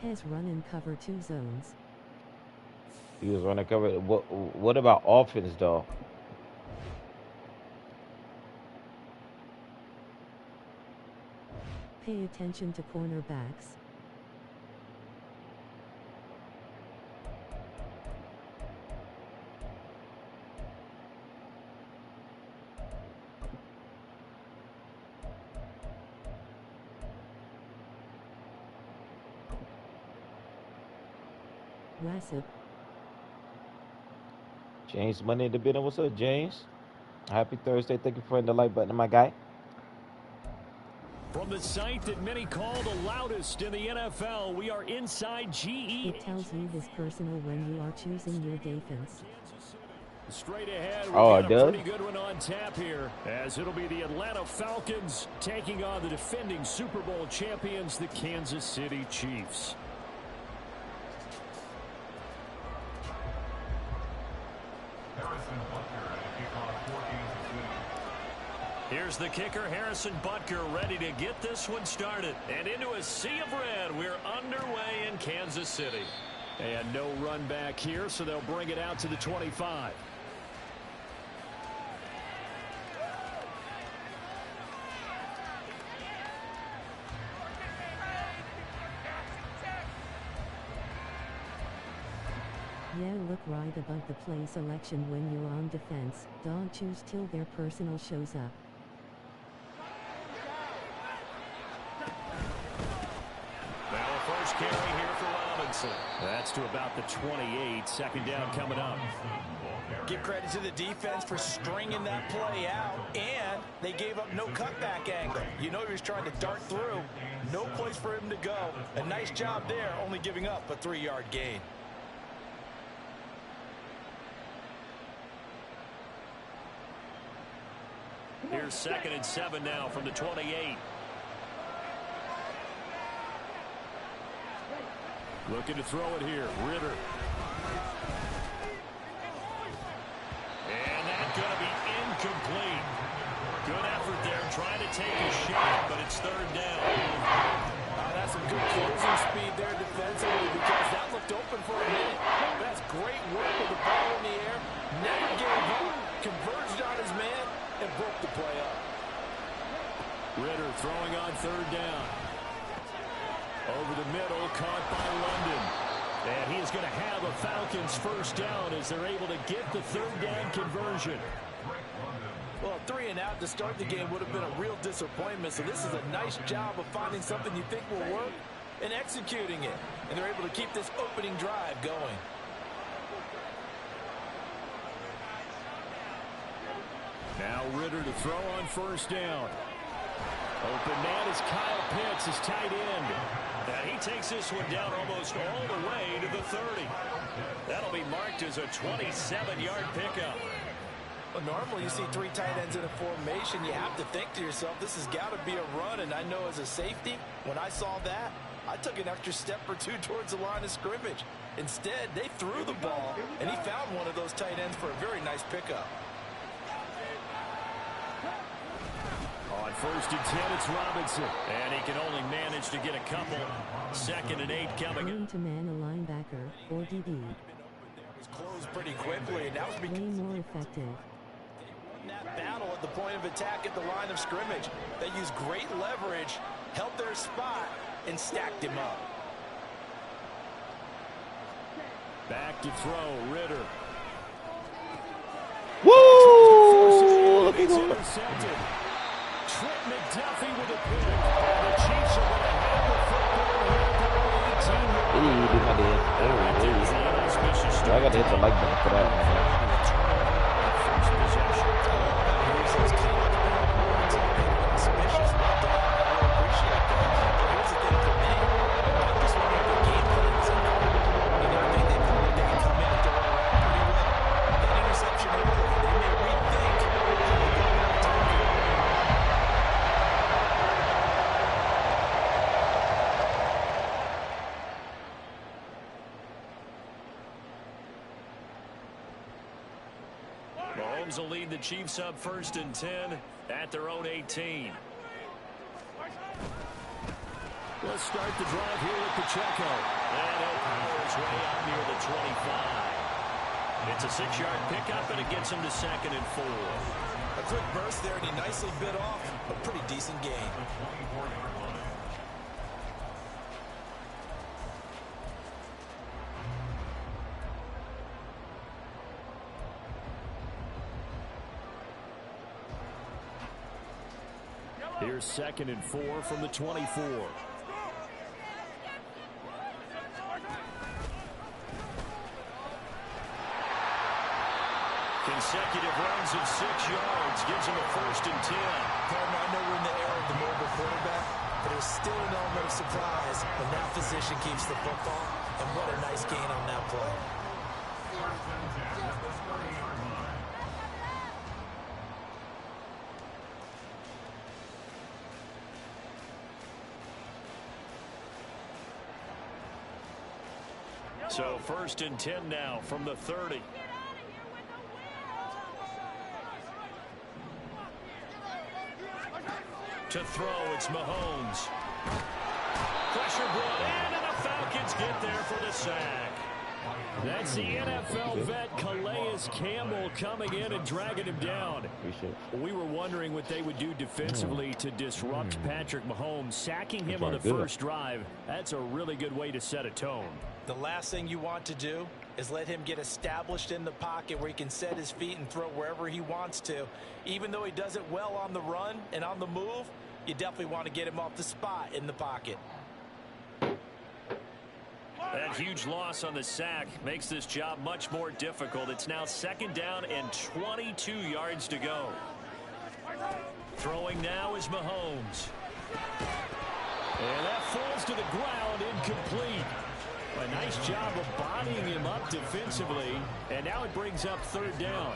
Has run and cover 2 zones. He was running cover. What about offense, though? Pay attention to cornerbacks. Rasip. James Money in the building. What's up, James? Happy Thursday. Thank you for hitting the like button, my guy. From the site that many call the loudest in the NFL, we are inside GE. It tells you his personal when you are choosing your defense. Straight ahead, we've Oh, got it a does? pretty good one on tap here, as it'll be the Atlanta Falcons taking on the defending Super Bowl champions, the Kansas City Chiefs. Harrison Butker at the kickoff for Kansas City. Here's the kicker, Harrison Butker, ready to get this one started. And into a sea of red, we're underway in Kansas City. And no run back here, so they'll bring it out to the 25. Yeah, look right above the play selection when you're on defense. Don't choose till their personal shows up. Now a first carry here for Robinson. That's to about the 28. Second down coming up. Give credit to the defense for stringing that play out, and they gave up no cutback angle. You know he was trying to dart through. No place for him to go. A nice job there, only giving up a 3-yard gain. Here's 2nd and 7 now from the 28. Looking to throw it here. Ritter. And that's going to be incomplete. Good effort there trying to take a shot, but it's 3rd down. That's some good closing speed there defensively, because that looked open for a minute. That's great work with the ball in the air. Never gave up. Converged on his man and broke the play up. Ritter throwing on 3rd down. Over the middle, caught by London. And he is going to have a Falcons first down as they're able to get the 3rd down conversion. Well, 3 and out to start the game would have been a real disappointment. So this is a nice job of finding something you think will work and executing it. And they're able to keep this opening drive going. Now Ritter to throw on first down. Open man is Kyle Pitts, his tight end. And he takes this one down almost all the way to the 30. That'll be marked as a 27-yard pickup. Well, normally you see 3 tight ends in a formation. You have to think to yourself, this has got to be a run. And I know as a safety, when I saw that, I took an extra step or 2 towards the line of scrimmage. Instead, they threw the ball, and he found one of those tight ends for a very nice pickup. On 1st and 10, it's Robinson. And he can only manage to get a couple. 2nd and 8 coming. Going to man a linebacker, or DB. It's closed pretty quickly, and that was Way more effective. that battle at the point of attack at the line of scrimmage. They use great leverage held their spot, and stacked him up. Back to throw, Ritter. Woo! Look at that. Intercepted. Trent McDuffie with a pick. And the Chiefs are going to have the football here at their own 18. He did my dad. Oh, I got to hit the like button for that, man. Mahomes will lead the Chiefs up 1st and 10 at their own 18. Let's start the drive here with Pacheco. And he'll power his way out near the 25. It's a 6-yard pickup, and it gets him to 2nd and 4. A quick burst there, and he nicely bit off a pretty decent gain. Here's 2nd and 4 from the 24. Consecutive runs of 6 yards gives him a 1st and 10. Partner, I know we're in the era of the mobile quarterback, but there's still an element of surprise when that position keeps the football, and what a nice gain on that play. So 1st and 10 now from the 30. To throw, it's Mahomes. Pressure brought in, and the Falcons get there for the sack. That's the NFL vet Calais Campbell coming in and dragging him down. We were wondering what they would do defensively to disrupt Patrick Mahomes. Sacking him on the first drive, that's a really good way to set a tone. The last thing you want to do is let him get established in the pocket where he can set his feet and throw wherever he wants to. Even though he does it well on the run and on the move, you definitely want to get him off the spot in the pocket. That huge loss on the sack makes this job much more difficult. It's now 2nd down and 22 yards to go. Throwing now is Mahomes. And that falls to the ground, incomplete. A nice job of bodying him up defensively, and now it brings up 3rd down.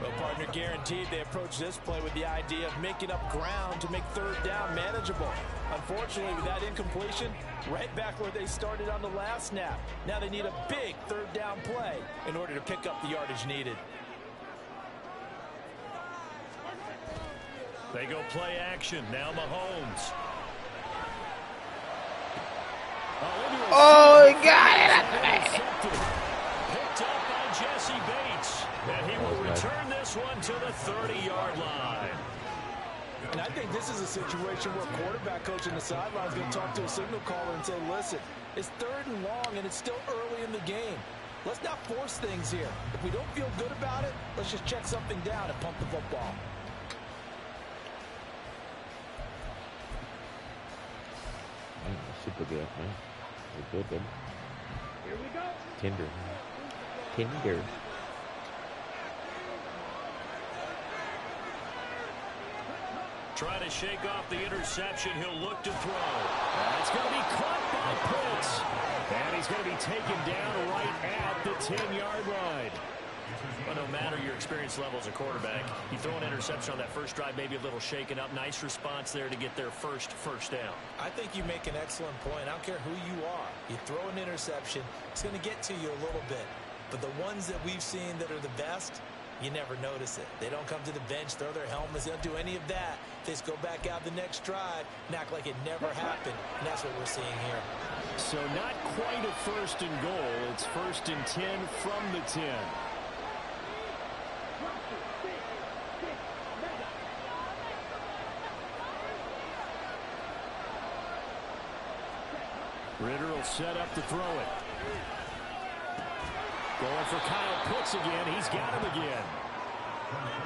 Well, partner, guaranteed they approach this play with the idea of making up ground to make 3rd down manageable. Unfortunately, with that incompletion, right back where they started on the last snap. Now they need a big 3rd down play in order to pick up the yardage needed. They go play action. Now Mahomes. Oh, he got it. Picked up by Jesse Bates. And he will return this one to the 30-yard line. And I think this is a situation where quarterback coach in the sideline is going to talk to a signal caller and say, listen, it's 3rd and long, and it's still early in the game. Let's not force things here. If we don't feel good about it, let's just check something down and pump the football. Super good, man. Good, good. Here we go. Tender. Tender. Trying to shake off the interception. He'll look to throw. That's going to be caught by Pitts. And he's going to be taken down right at the 10-yard line. But no matter your experience level as a quarterback, you throw an interception on that first drive, maybe a little shaken up. Nice response there to get their first down. I think you make an excellent point. I don't care who you are. You throw an interception, it's going to get to you a little bit. But the ones that we've seen that are the best, you never notice it. They don't come to the bench, throw their helmets. They don't do any of that. They just go back out the next drive and act like it never happened. And that's what we're seeing here. So not quite a 1st and goal. It's 1st and 10 from the 10. Ritter will set up to throw it. Going for Kyle Pitts again. He's got him again.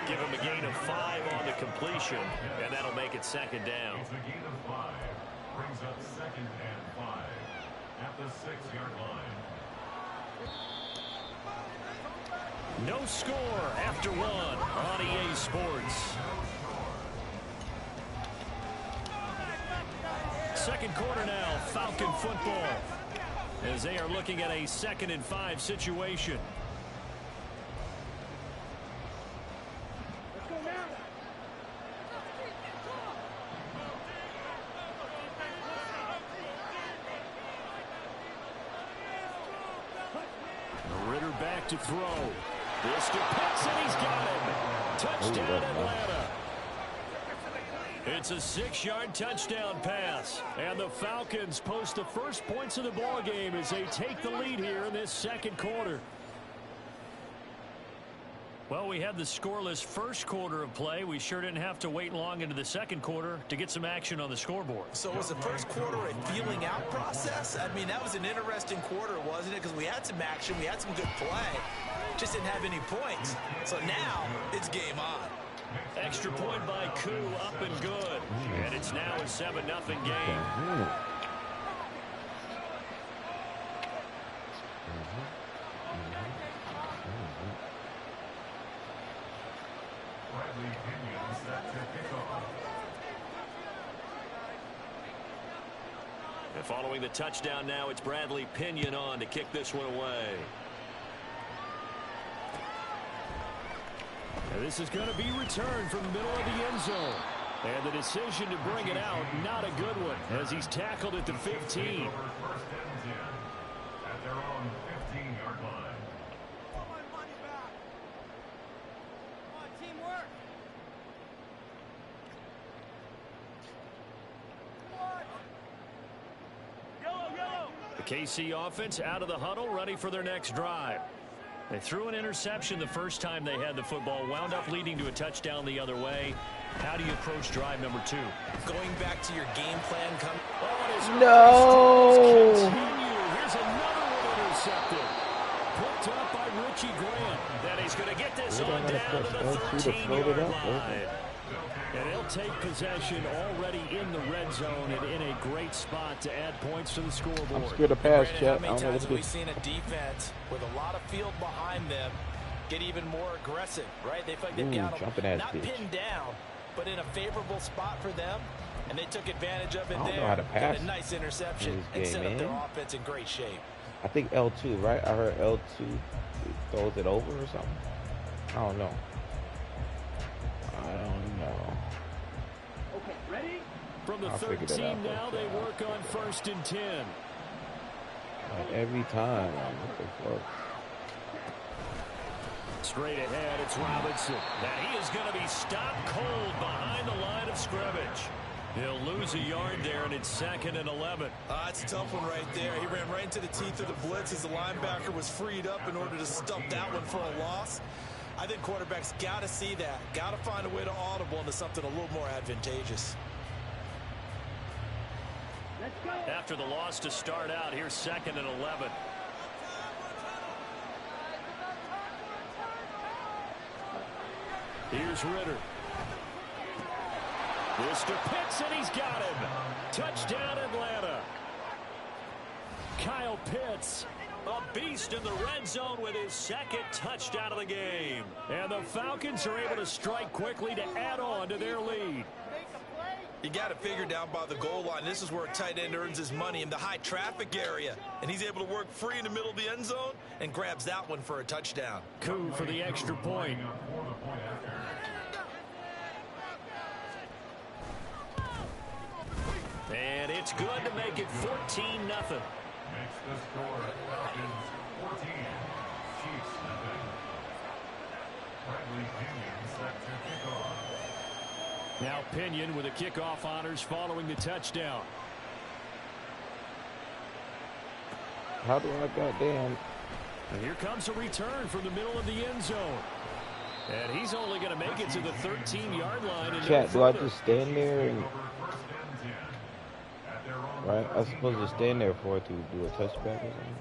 Give him a gain of 5 on the completion, and that'll make it second down. It's a gain of 5. Brings up 2nd and 5 at the 6-yard line. No score after 1 on EA Sports. Second quarter now, Falcon football, as they are looking at a 2nd and 5 situation. Let's go now. Ritter back to throw. This to Pitts, and he's got him. Touchdown, Atlanta. It's a 6-yard touchdown pass, and the Falcons post the first points of the ball game as they take the lead here in this second quarter. Well, we had the scoreless first quarter of play. We sure didn't have to wait long into the second quarter to get some action on the scoreboard. So was the first quarter a feeling out process? I mean, that was an interesting quarter, wasn't it? Because we had some action, we had some good play, just didn't have any points. So now it's game on. Extra point by Koo, up and good. And it's now a 7-0 game. And following the touchdown now, it's Bradley Pinion on to kick this one away. And this is going to be returned from the middle of the end zone. And the decision to bring it out, not a good one, as he's tackled at the 15. First and 10 at their own 15-yard line. Come on, money back. Come on, teamwork. The KC offense out of the huddle, ready for their next drive. They threw an interception the first time they had the football, wound up leading to a touchdown the other way. How do you approach drive number 2? Going back to your game plan. No! Here's another one intercepted. Picked up by Richie Grant. Then he's going to get this on down to the 13-yard line. And they'll take possession already in the red zone and in a great spot to add points to the scoreboard. I'm scared to pass, Chet. How many times have we seen a defense with a lot of field behind them get even more aggressive, right? They feel like they've got them not pinned down, but in a favorable spot for them, and they took advantage of it there. Know how to pass. Got a nice interception and set up their offense in great shape. I think L2, right? I heard L2 throws it over or something. I don't know. Okay, ready? From the 13 now, they work on 1st and 10. Every time. What the fuck? Straight ahead, it's Robinson. And he is going to be stopped cold behind the line of scrimmage. He'll lose a yard there, and it's 2nd and 11. That's a tough one right there. He ran right into the teeth of the blitz as the linebacker was freed up in order to stop that one for a loss. I think quarterbacks got to see that. Got to find a way to audible into something a little more advantageous. Let's go. After the loss to start out, here's 2nd and 11. Here's Ritter. This to Pitts, and he's got him. Touchdown, Atlanta. Kyle Pitts, a beast in the red zone with his 2nd touchdown of the game. And the Falcons are able to strike quickly to add on to their lead. You got to figure down by the goal line. This is where a tight end earns his money, in the high traffic area. And he's able to work free in the middle of the end zone and grabs that one for a touchdown. Koo for the extra point. And it's good to make it 14-0. Makes the score Falcons 14, Chiefs nothing. Bradley Pinion set to kick off. Now Pinion with the kickoff honors following the touchdown. How do I goddamn? And here comes a return from the middle of the end zone. And he's only going to make it to the 13-yard line. And Chat, do I just stand there and Right? I was supposed to stand there for it to do a touchback or something.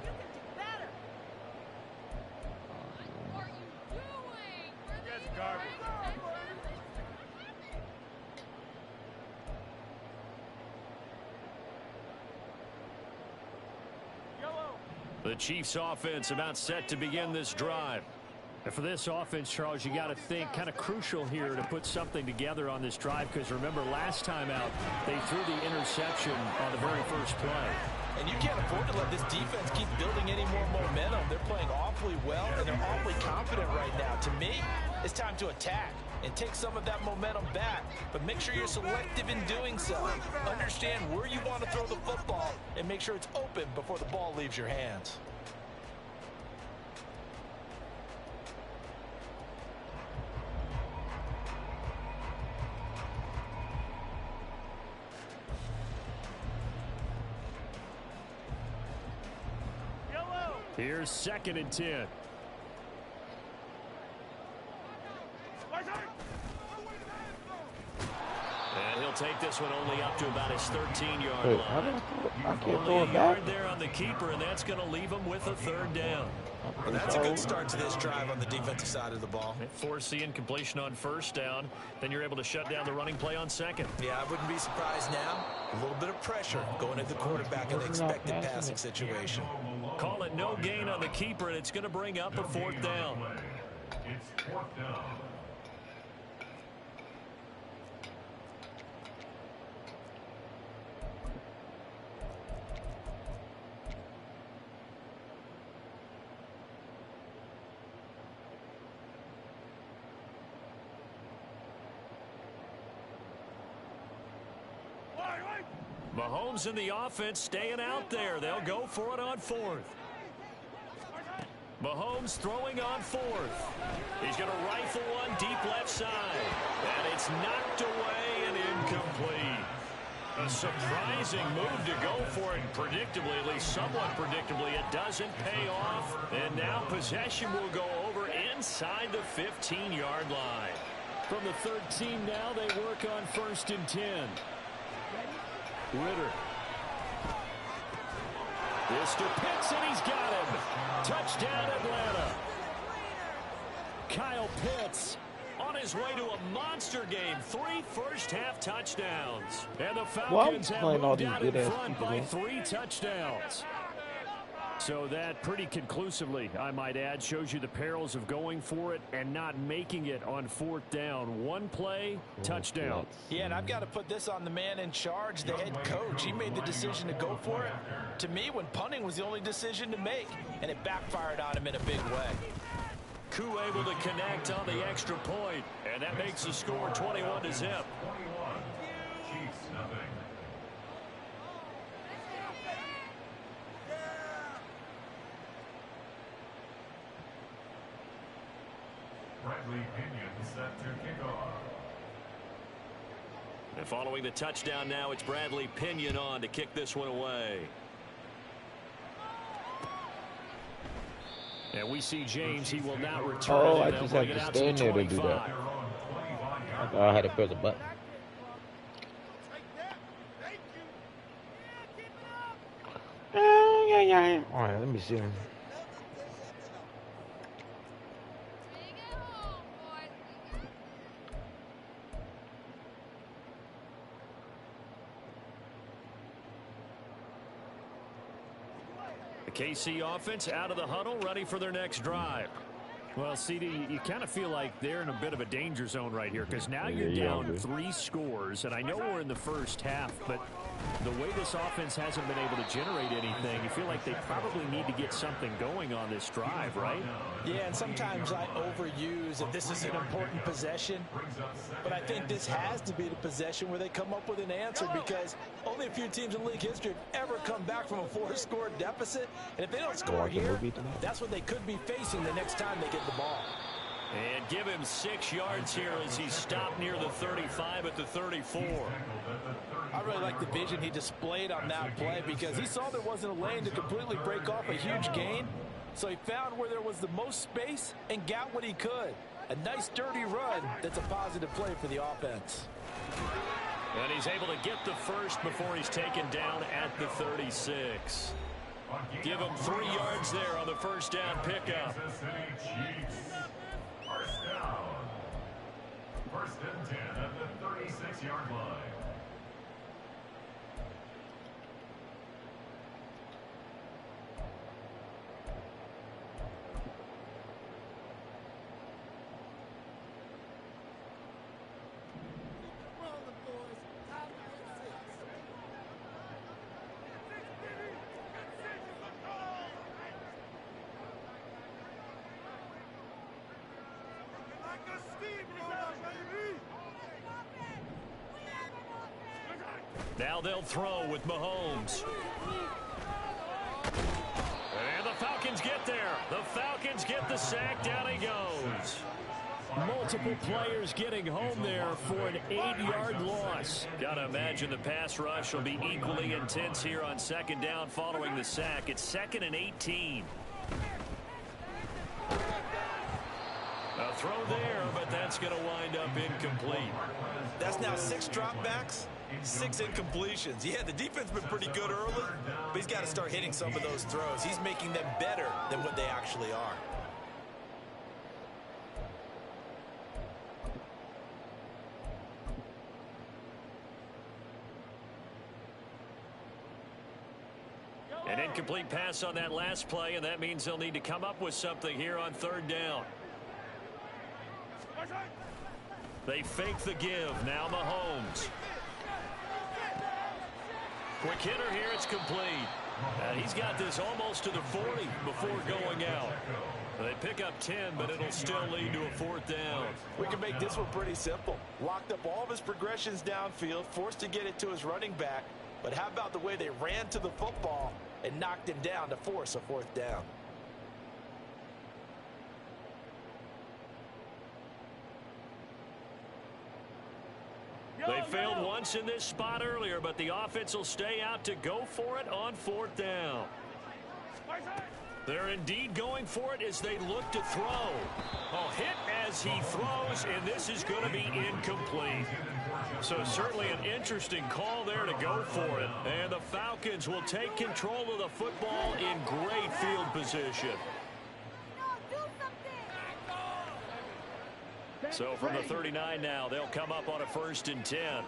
The Chiefs offense about set to begin this drive. And for this offense, Charles, you got to think kind of crucial here to put something together on this drive, because remember last time out they threw the interception on the very first play. And you can't afford to let this defense keep building any more momentum. They're playing awfully well, and they're awfully confident right now. To me, it's time to attack and take some of that momentum back, but make sure you're selective in doing so. Understand where you want to throw the football and make sure it's open before the ball leaves your hands. Here's 2nd and 10. And he'll take this one only up to about his 13-yard Wait, line. I can't Only throw a it yard back. there on the keeper, and that's going to leave him with a 3rd down. Well, that's a good start to this drive on the defensive side of the ball. Force the incompletion on 1st down. Then you're able to shut down the running play on 2nd. Yeah, I wouldn't be surprised now. A little bit of pressure going at the quarterback in the expected passing situation. Call it no gain on the keeper, and it's going to bring up a 4th down. It's 4th down. Mahomes and the offense staying out there. They'll go for it on 4th. Mahomes throwing on 4th. He's going to rifle one deep left side. And it's knocked away and incomplete. A surprising move to go for it. Predictably, at least somewhat predictably, it doesn't pay off. And now possession will go over inside the 15-yard line. From the 13 now, they work on 1st and 10. Ritter. This to Pitts, and he's got him. Touchdown, Atlanta. Kyle Pitts on his way to a monster game. 3 first-half touchdowns. And the Falcons have moved out in front by 3 touchdowns. So that pretty conclusively, I might add, shows you the perils of going for it and not making it on 4th down. One play, touchdown. Yeah, and I've got to put this on the man in charge, the head coach. He made the decision to go for it. To me, when punting was the only decision to make, and it backfired on him in a big way. Koo able to connect on the extra point, and that makes the score 21-0. 21. Chiefs nothing. Bradley Pinion set to kick off. And following the touchdown now, it's Bradley Pinion on to kick this one away. And we see James, he will not return. Oh, I just have to stand there to do that. I thought I had to press a button. Yeah. All right, let me see. KC offense out of the huddle, ready for their next drive. Well, CD, you kind of feel like they're in a bit of a danger zone right here, because now you're down 3 scores, and I know we're in the first half, but the way this offense hasn't been able to generate anything, you feel like they probably need to get something going on this drive, right? Yeah, and sometimes I overuse if this is an important possession, but I think this has to be the possession where they come up with an answer, because only a few teams in league history have ever come back from a 4-score deficit, and if they don't score here, that's what they could be facing the next time they get the ball. And give him 6 yards here as he stopped near the 35 at the 34. I really like the vision he displayed on that play, because he saw there wasn't a lane to completely break off a huge gain. So he found where there was the most space and got what he could. A nice dirty run that's a positive play for the offense. And he's able to get the first before he's taken down at the 36. Give him 3 yards there on the first down pickup. Kansas City Chiefs. First down. First and 10 at the 36-yard line. Now they'll throw with Mahomes. And the Falcons get there. The Falcons get the sack. Down he goes. Multiple players getting home there for an 8-yard loss. Gotta imagine the pass rush will be equally intense here on second down following the sack. It's 2nd and 18. A throw there, but that's going to wind up incomplete. That's now 6 dropbacks, 6 incompletions. Yeah, the defense has been pretty good early, but he's got to start hitting some of those throws. He's making them better than what they actually are. An incomplete pass on that last play, and that means they'll need to come up with something here on 3rd down. They fake the give. Now Mahomes. Quick hitter here. It's complete. And he's got this almost to the 40 before going out. They pick up 10, but it'll still lead to a 4th down. We can make this one pretty simple. Locked up all of his progressions downfield, forced to get it to his running back. But how about the way they ran to the football and knocked him down to force a 4th down? They failed once in this spot earlier, but the offense will stay out to go for it on 4th down. They're indeed going for it as they look to throw. A hit as he throws, and this is going to be incomplete. So certainly an interesting call there to go for it. And the Falcons will take control of the football in great field position. So from the 39 now, they'll come up on a 1st and 10.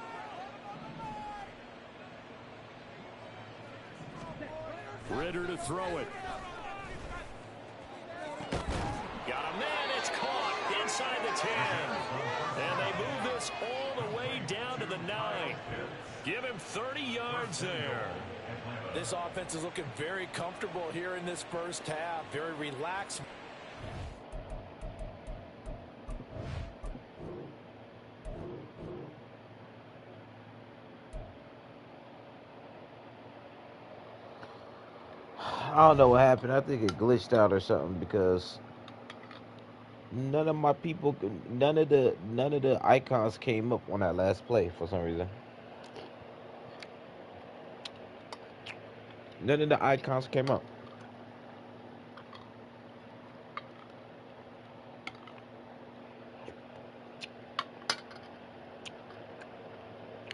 Ritter to throw it. Got a man, it's caught inside the 10. And they move this all the way down to the 9. Give him 30 yards there. This offense is looking very comfortable here in this first half. Very relaxed. I don't know what happened. I think it glitched out or something because none of my people, none of the icons came up on that last play for some reason. None of the icons came up.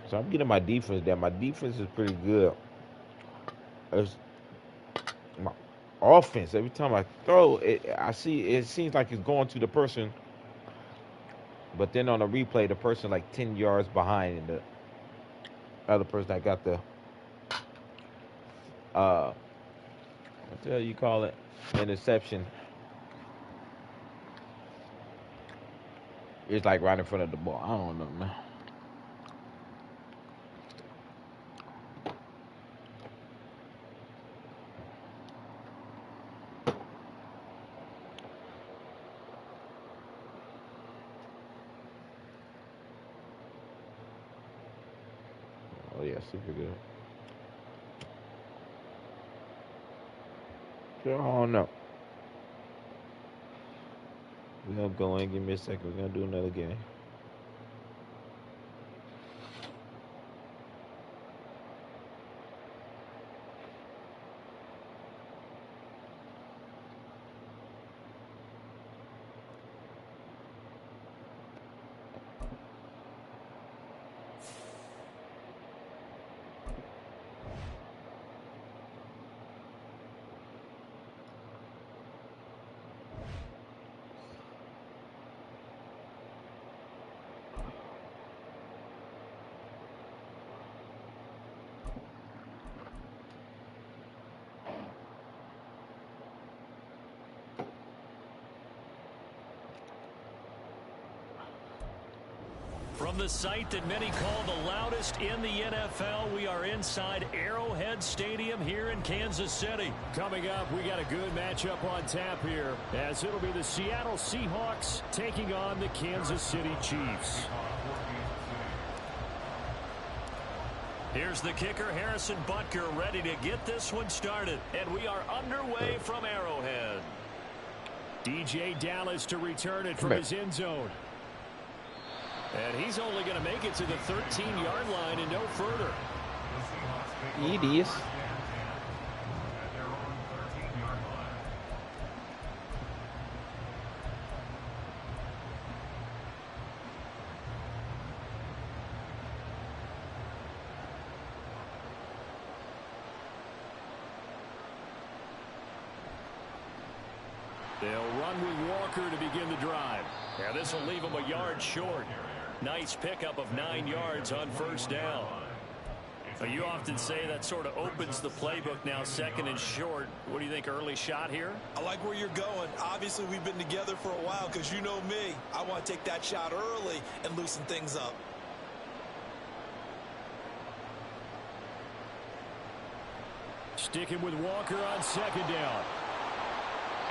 So I'm getting my defense down. My defense is pretty good. It's my offense, every time I throw it, I see it seems like it's going to the person, but then on the replay, the person like 10 yards behind, and the other person that got the what the hell you call it, interception, it's like right in front of the ball. I don't know, man. Oh yeah, super good. So, I don't know. We're gonna go in. Give me a second. We're gonna do another game. From the site that many call the loudest in the NFL, we are inside Arrowhead Stadium here in Kansas City. Coming up, we got a good matchup on tap here, as it'll be the Seattle Seahawks taking on the Kansas City Chiefs. Here's the kicker, Harrison Butker, ready to get this one started. And we are underway from Arrowhead. DJ Dallas to return it from his end zone. And he's only going to make it to the 13-yard line and no further. It is. They'll run with Walker to begin the drive. Yeah, this will leave him a yard short. Nice pickup of 9 yards on first down. You often say that sort of opens the playbook now, second and short. What do you think, early shot here? I like where you're going. Obviously, we've been together for a while because you know me. I want to take that shot early and loosen things up. Sticking with Walker on second down.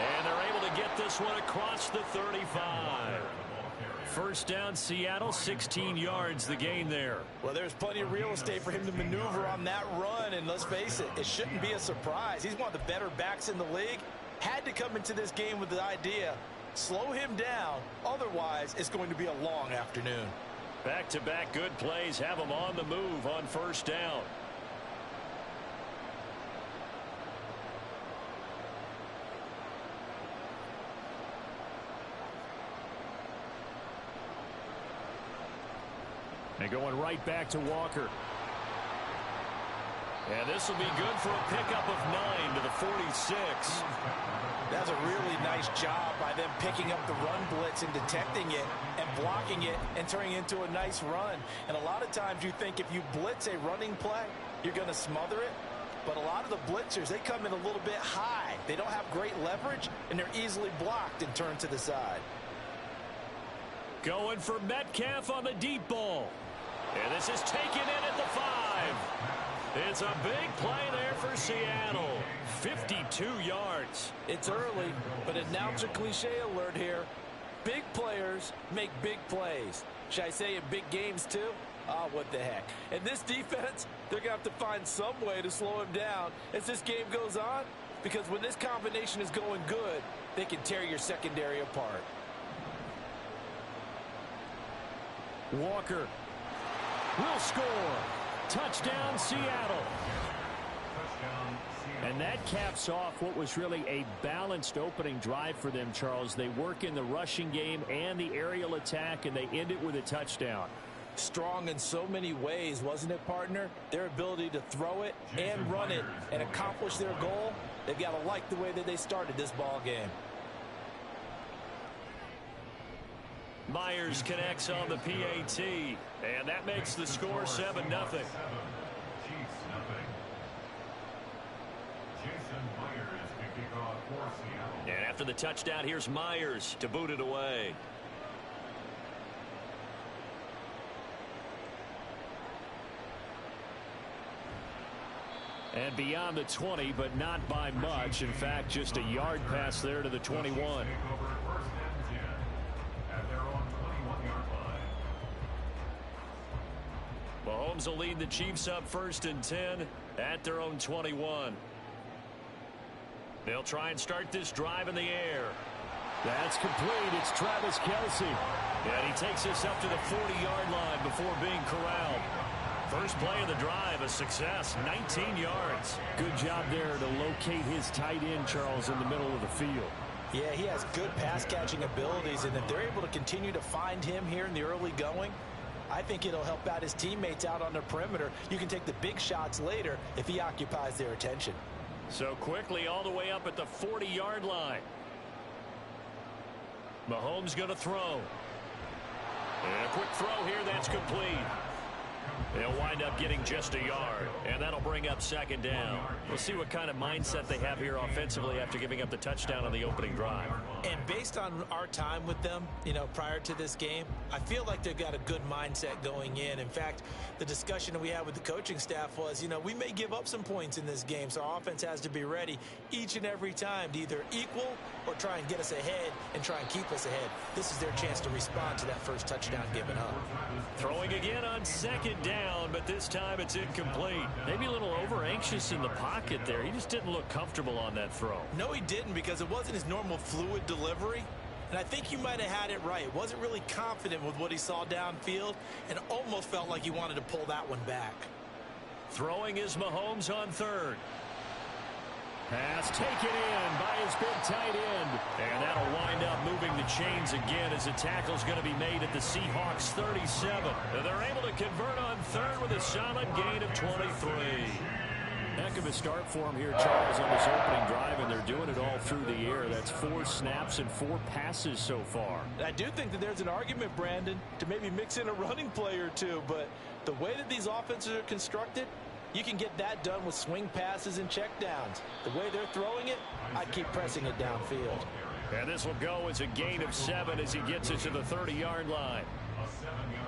And they're able to get this one across the 35. First down, Seattle, 16 yards the gain there. Well, there's plenty of real estate for him to maneuver on that run, and let's face it, it shouldn't be a surprise. He's one of the better backs in the league. Had to come into this game with the idea, slow him down, otherwise it's going to be a long afternoon. Back-to-back good plays have him on the move on first down. And going right back to Walker. And this will be good for a pickup of 9 to the 46. That's a really nice job by them picking up the run blitz and detecting it and blocking it and turning it into a nice run. And a lot of times you think if you blitz a running play, you're going to smother it. But a lot of the blitzers, they come in a little bit high. They don't have great leverage, and they're easily blocked and turned to the side. Going for Metcalf on the deep ball. And this is taken in at the 5. It's a big play there for Seattle. 52 yards. It's early, but announcer cliche alert here. Big players make big plays. Should I say in big games too? Oh, what the heck. And this defense, they're going to have to find some way to slow him down as this game goes on. Because when this combination is going good, they can tear your secondary apart. Walker will score. Touchdown, Seattle. And that caps off what was really a balanced opening drive for them, Charles. They work in the rushing game and the aerial attack, and they end it with a touchdown. Strong in so many ways, wasn't it, partner? Their ability to throw it and run it and accomplish their goal, they've got to like the way that they started this ball game. Myers connects on the PAT, and that makes the score 7-0. And after the touchdown, here's Myers to boot it away. And beyond the 20, but not by much. In fact, just a yard pass there to the 21. Mahomes will lead the Chiefs up 1st and 10 at their own 21. They'll try and start this drive in the air. That's complete. It's Travis Kelce. And he takes this up to the 40-yard line before being corralled. First play of the drive, a success, 19 yards. Good job there to locate his tight end, Charles, in the middle of the field. Yeah, he has good pass-catching abilities, and if they're able to continue to find him here in the early going, I think it'll help out his teammates out on the perimeter. You can take the big shots later if he occupies their attention. So quickly all the way up at the 40-yard line. Mahomes going to throw. And a quick throw here, that's complete. They'll wind up getting just a yard, and that'll bring up second down. We'll see what kind of mindset they have here offensively after giving up the touchdown on the opening drive. And based on our time with them, you know, prior to this game, I feel like they've got a good mindset going in. In fact, the discussion that we had with the coaching staff was, you know, we may give up some points in this game, so our offense has to be ready each and every time to either equal or try and get us ahead and try and keep us ahead. This is their chance to respond to that first touchdown given up. Throwing again on second down, but this time it's incomplete. Maybe a little over-anxious in the pocket there. He just didn't look comfortable on that throw. No, he didn't, because it wasn't his normal fluid delivery. And I think you might have had it right. Wasn't really confident with what he saw downfield and almost felt like he wanted to pull that one back. Throwing is Mahomes on third. Pass taken in by his big tight end. And that'll wind up moving the chains again as the tackle's going to be made at the Seahawks 37. And they're able to convert on third with a solid gain of 23. Heck of a start for him here, Charles, on this opening drive, and they're doing it all through the air. That's 4 snaps and 4 passes so far. I do think that there's an argument, Brandon, to maybe mix in a running play or two, but the way that these offenses are constructed, you can get that done with swing passes and checkdowns. The way they're throwing it, I'd keep pressing it downfield. And this will go as a gain of 7 as he gets it to the 30-yard line.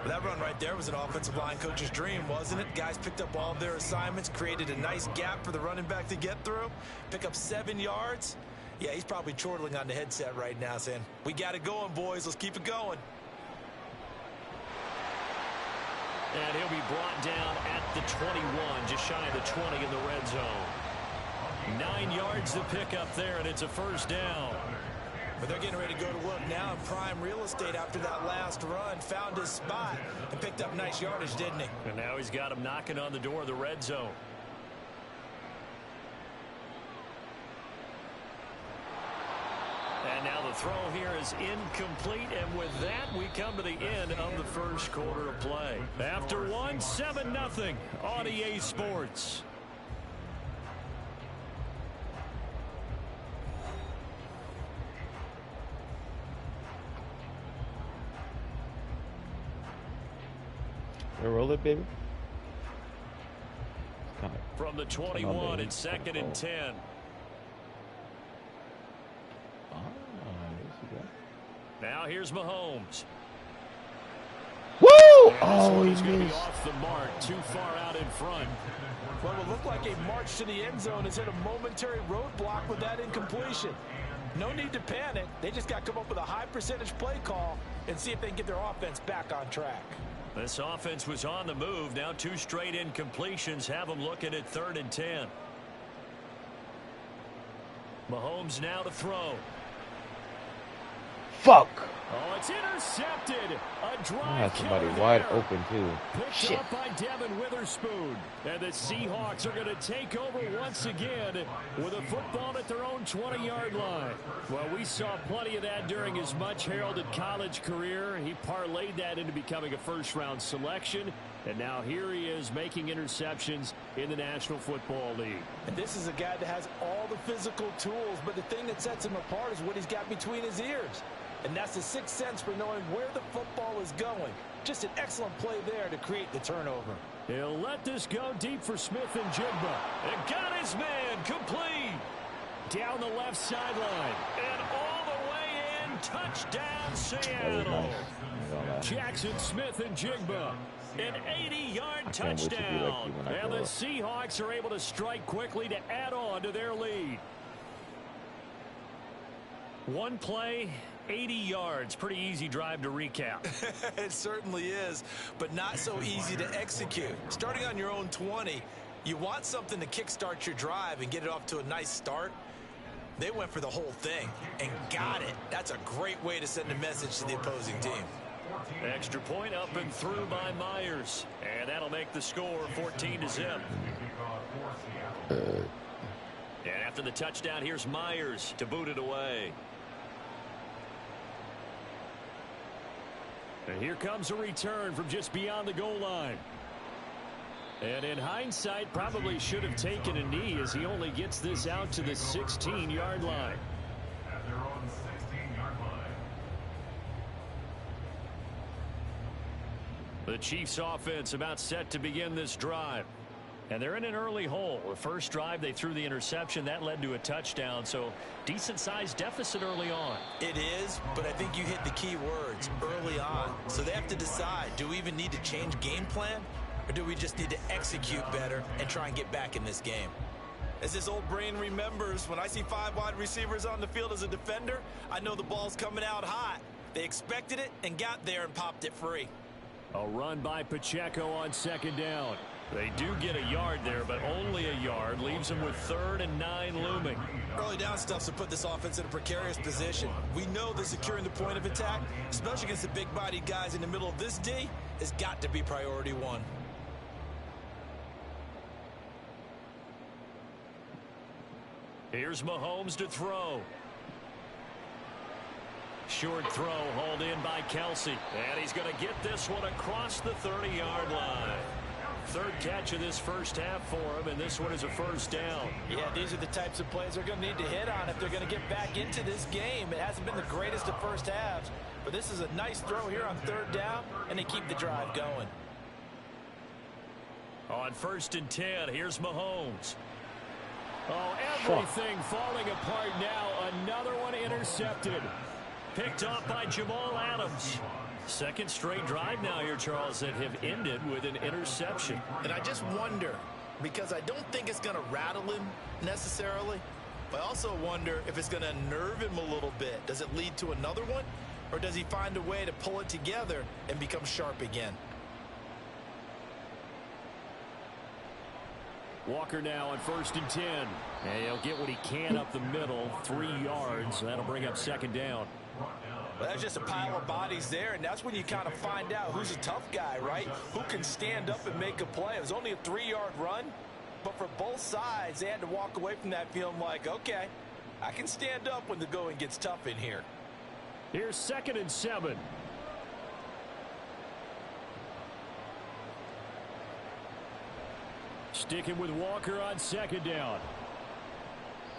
That run right there was an offensive line coach's dream, wasn't it? Guys picked up all of their assignments, created a nice gap for the running back to get through, pick up 7 yards. Yeah, he's probably chortling on the headset right now saying, we got it going, boys. Let's keep it going. And he'll be brought down at the 21, just shy of the 20 in the red zone. 9 yards to pick up there, and it's a first down. But they're getting ready to go to work now in prime real estate after that last run. Found his spot and picked up nice yardage, didn't he? And now he's got him knocking on the door of the red zone. And now the throw here is incomplete, and with that, we come to the end of the first quarter of play. After one, 7-0 on EA Sports. Roll it, baby. From the 21, it's 2nd and 10. Now here's Mahomes. Woo! Oh, he's going to be off the mark, too far out in front. What will look like a march to the end zone has hit a momentary roadblock with that incompletion. No need to panic. They just got to come up with a high percentage play call and see if they can get their offense back on track. This offense was on the move. Now 2 straight incompletions have them looking at 3rd and 10. Mahomes now to throw. Fuck. Oh, it's intercepted. A drive. I had somebody wide open, too. Picked Shit. up by Devin Witherspoon. And the Seahawks are going to take over once again with a football at their own 20-yard line. Well, we saw plenty of that during his much-heralded college career. He parlayed that into becoming a first-round selection. And now here he is making interceptions in the National Football League. And this is a guy that has all the physical tools, but the thing that sets him apart is what he's got between his ears. And that's the sixth sense for knowing where the football is going. Just an excellent play there to create the turnover. He'll let this go deep for Smith and Jigba. And got his man complete. Down the left sideline. And all the way in. Touchdown, Seattle. Jackson Smith and Jigba. An 80-yard touchdown. And the Seahawks are able to strike quickly to add on to their lead. One play, 80 yards. Pretty easy drive to recap. It certainly is, but not so easy to execute. Starting on your own 20, you want something to kickstart your drive and get it off to a nice start. They went for the whole thing and got it. That's a great way to send a message to the opposing team. Extra point up and through by Myers. And that'll make the score 14-0. And after the touchdown, here's Myers to boot it away. And here comes a return from just beyond the goal line. And in hindsight, probably should have taken a knee as he only gets this out to the 16-yard line. At their own 16-yard line. The Chiefs offense about set to begin this drive. And they're in an early hole. The first drive, they threw the interception. That led to a touchdown. So decent-sized deficit early on. It is, but I think you hit the key words, early on. So they have to decide, do we even need to change game plan? Or do we just need to execute better and try and get back in this game? As his old brain remembers, when I see 5 wide receivers on the field as a defender, I know the ball's coming out hot. They expected it and got there and popped it free. A run by Pacheco on second down. They do get a yard there, but only a yard. Leaves them with 3rd and 9 looming. Early down stuff's to put this offense in a precarious position. We know that securing the point of attack, especially against the big-bodied guys in the middle of this D, has got to be priority 1. Here's Mahomes to throw. Short throw hauled in by Kelsey. And he's going to get this one across the 30-yard line. 3rd catch of this first half for him, and this one is a first down. Yeah, these are the types of plays they're going to need to hit on if they're going to get back into this game. It hasn't been the greatest of first halves, but this is a nice throw here on 3rd down, and they keep the drive going. On 1st and 10, here's Mahomes. Oh, everything falling apart now. Another one intercepted. Picked off by Jamal Adams. 2nd straight drive now here, Charles, that have ended with an interception. And I just wonder, because I don't think it's going to rattle him necessarily, but I also wonder if it's going to nerve him a little bit. Does it lead to another one, or does he find a way to pull it together and become sharp again? Walker now on 1st and 10. And he'll get what he can up the middle, 3 yards. That'll bring up 2nd down. Well, that's just a pile of bodies there, and that's when you kind of find out who's a tough guy, right? Who can stand up and make a play. It was only a 3-yard run, but for both sides, they had to walk away from that feeling like, okay, I can stand up when the going gets tough in here. Here's 2nd and 7. Sticking with Walker on 2nd down.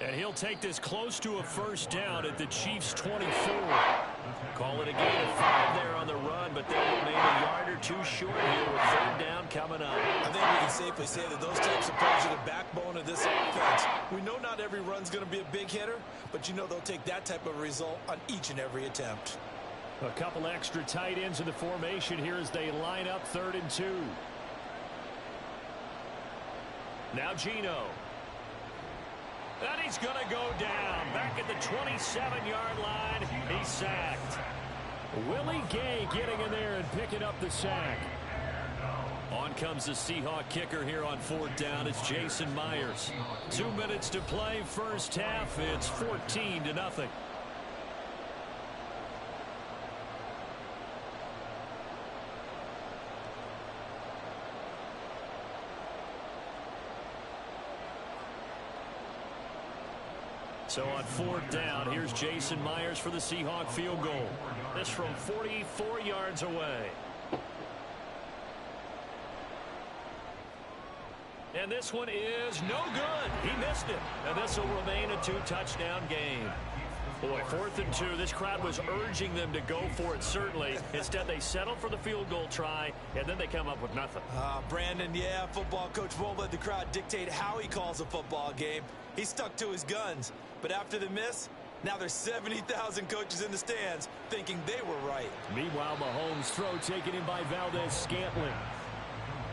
And he'll take this close to a first down at the Chiefs' 24. Call it a gain of 5 there on the run, but they remain a yard or 2 short here with 3rd down coming up. I think we can safely say that those types of plays are the backbone of this offense. We know not every run's going to be a big hitter, but you know they'll take that type of result on each and every attempt. A couple extra tight ends in the formation here as they line up 3rd and 2. Now Geno. And he's going to go down. Back at the 27-yard line. He's sacked. Willie Gay getting in there and picking up the sack. On comes the Seahawk kicker here on 4th down. It's Jason Myers. 2 minutes to play first half. It's 14-0. So on 4th down, here's Jason Myers for the Seahawk field goal. This from 44 yards away. And this one is no good. He missed it. And this will remain a 2-touchdown game. Boy, 4th and 2. This crowd was urging them to go for it, certainly. Instead, they settle for the field goal try, and then they come up with nothing. Brandon, yeah, football coach won't let the crowd dictate how he calls a football game. He stuck to his guns. But after the miss, now there's 70,000 coaches in the stands thinking they were right. Meanwhile, Mahomes' throw taken in by Valdez-Scantling.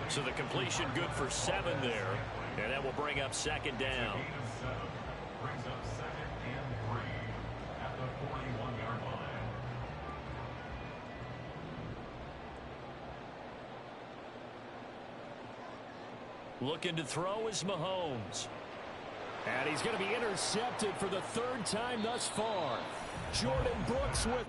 So the completion good for 7 there. And that will bring up 2nd down. Brings up 2nd and 3 at the 41-yard line. Looking to throw is Mahomes. And he's going to be intercepted for the 3rd time thus far. Jordan Brooks with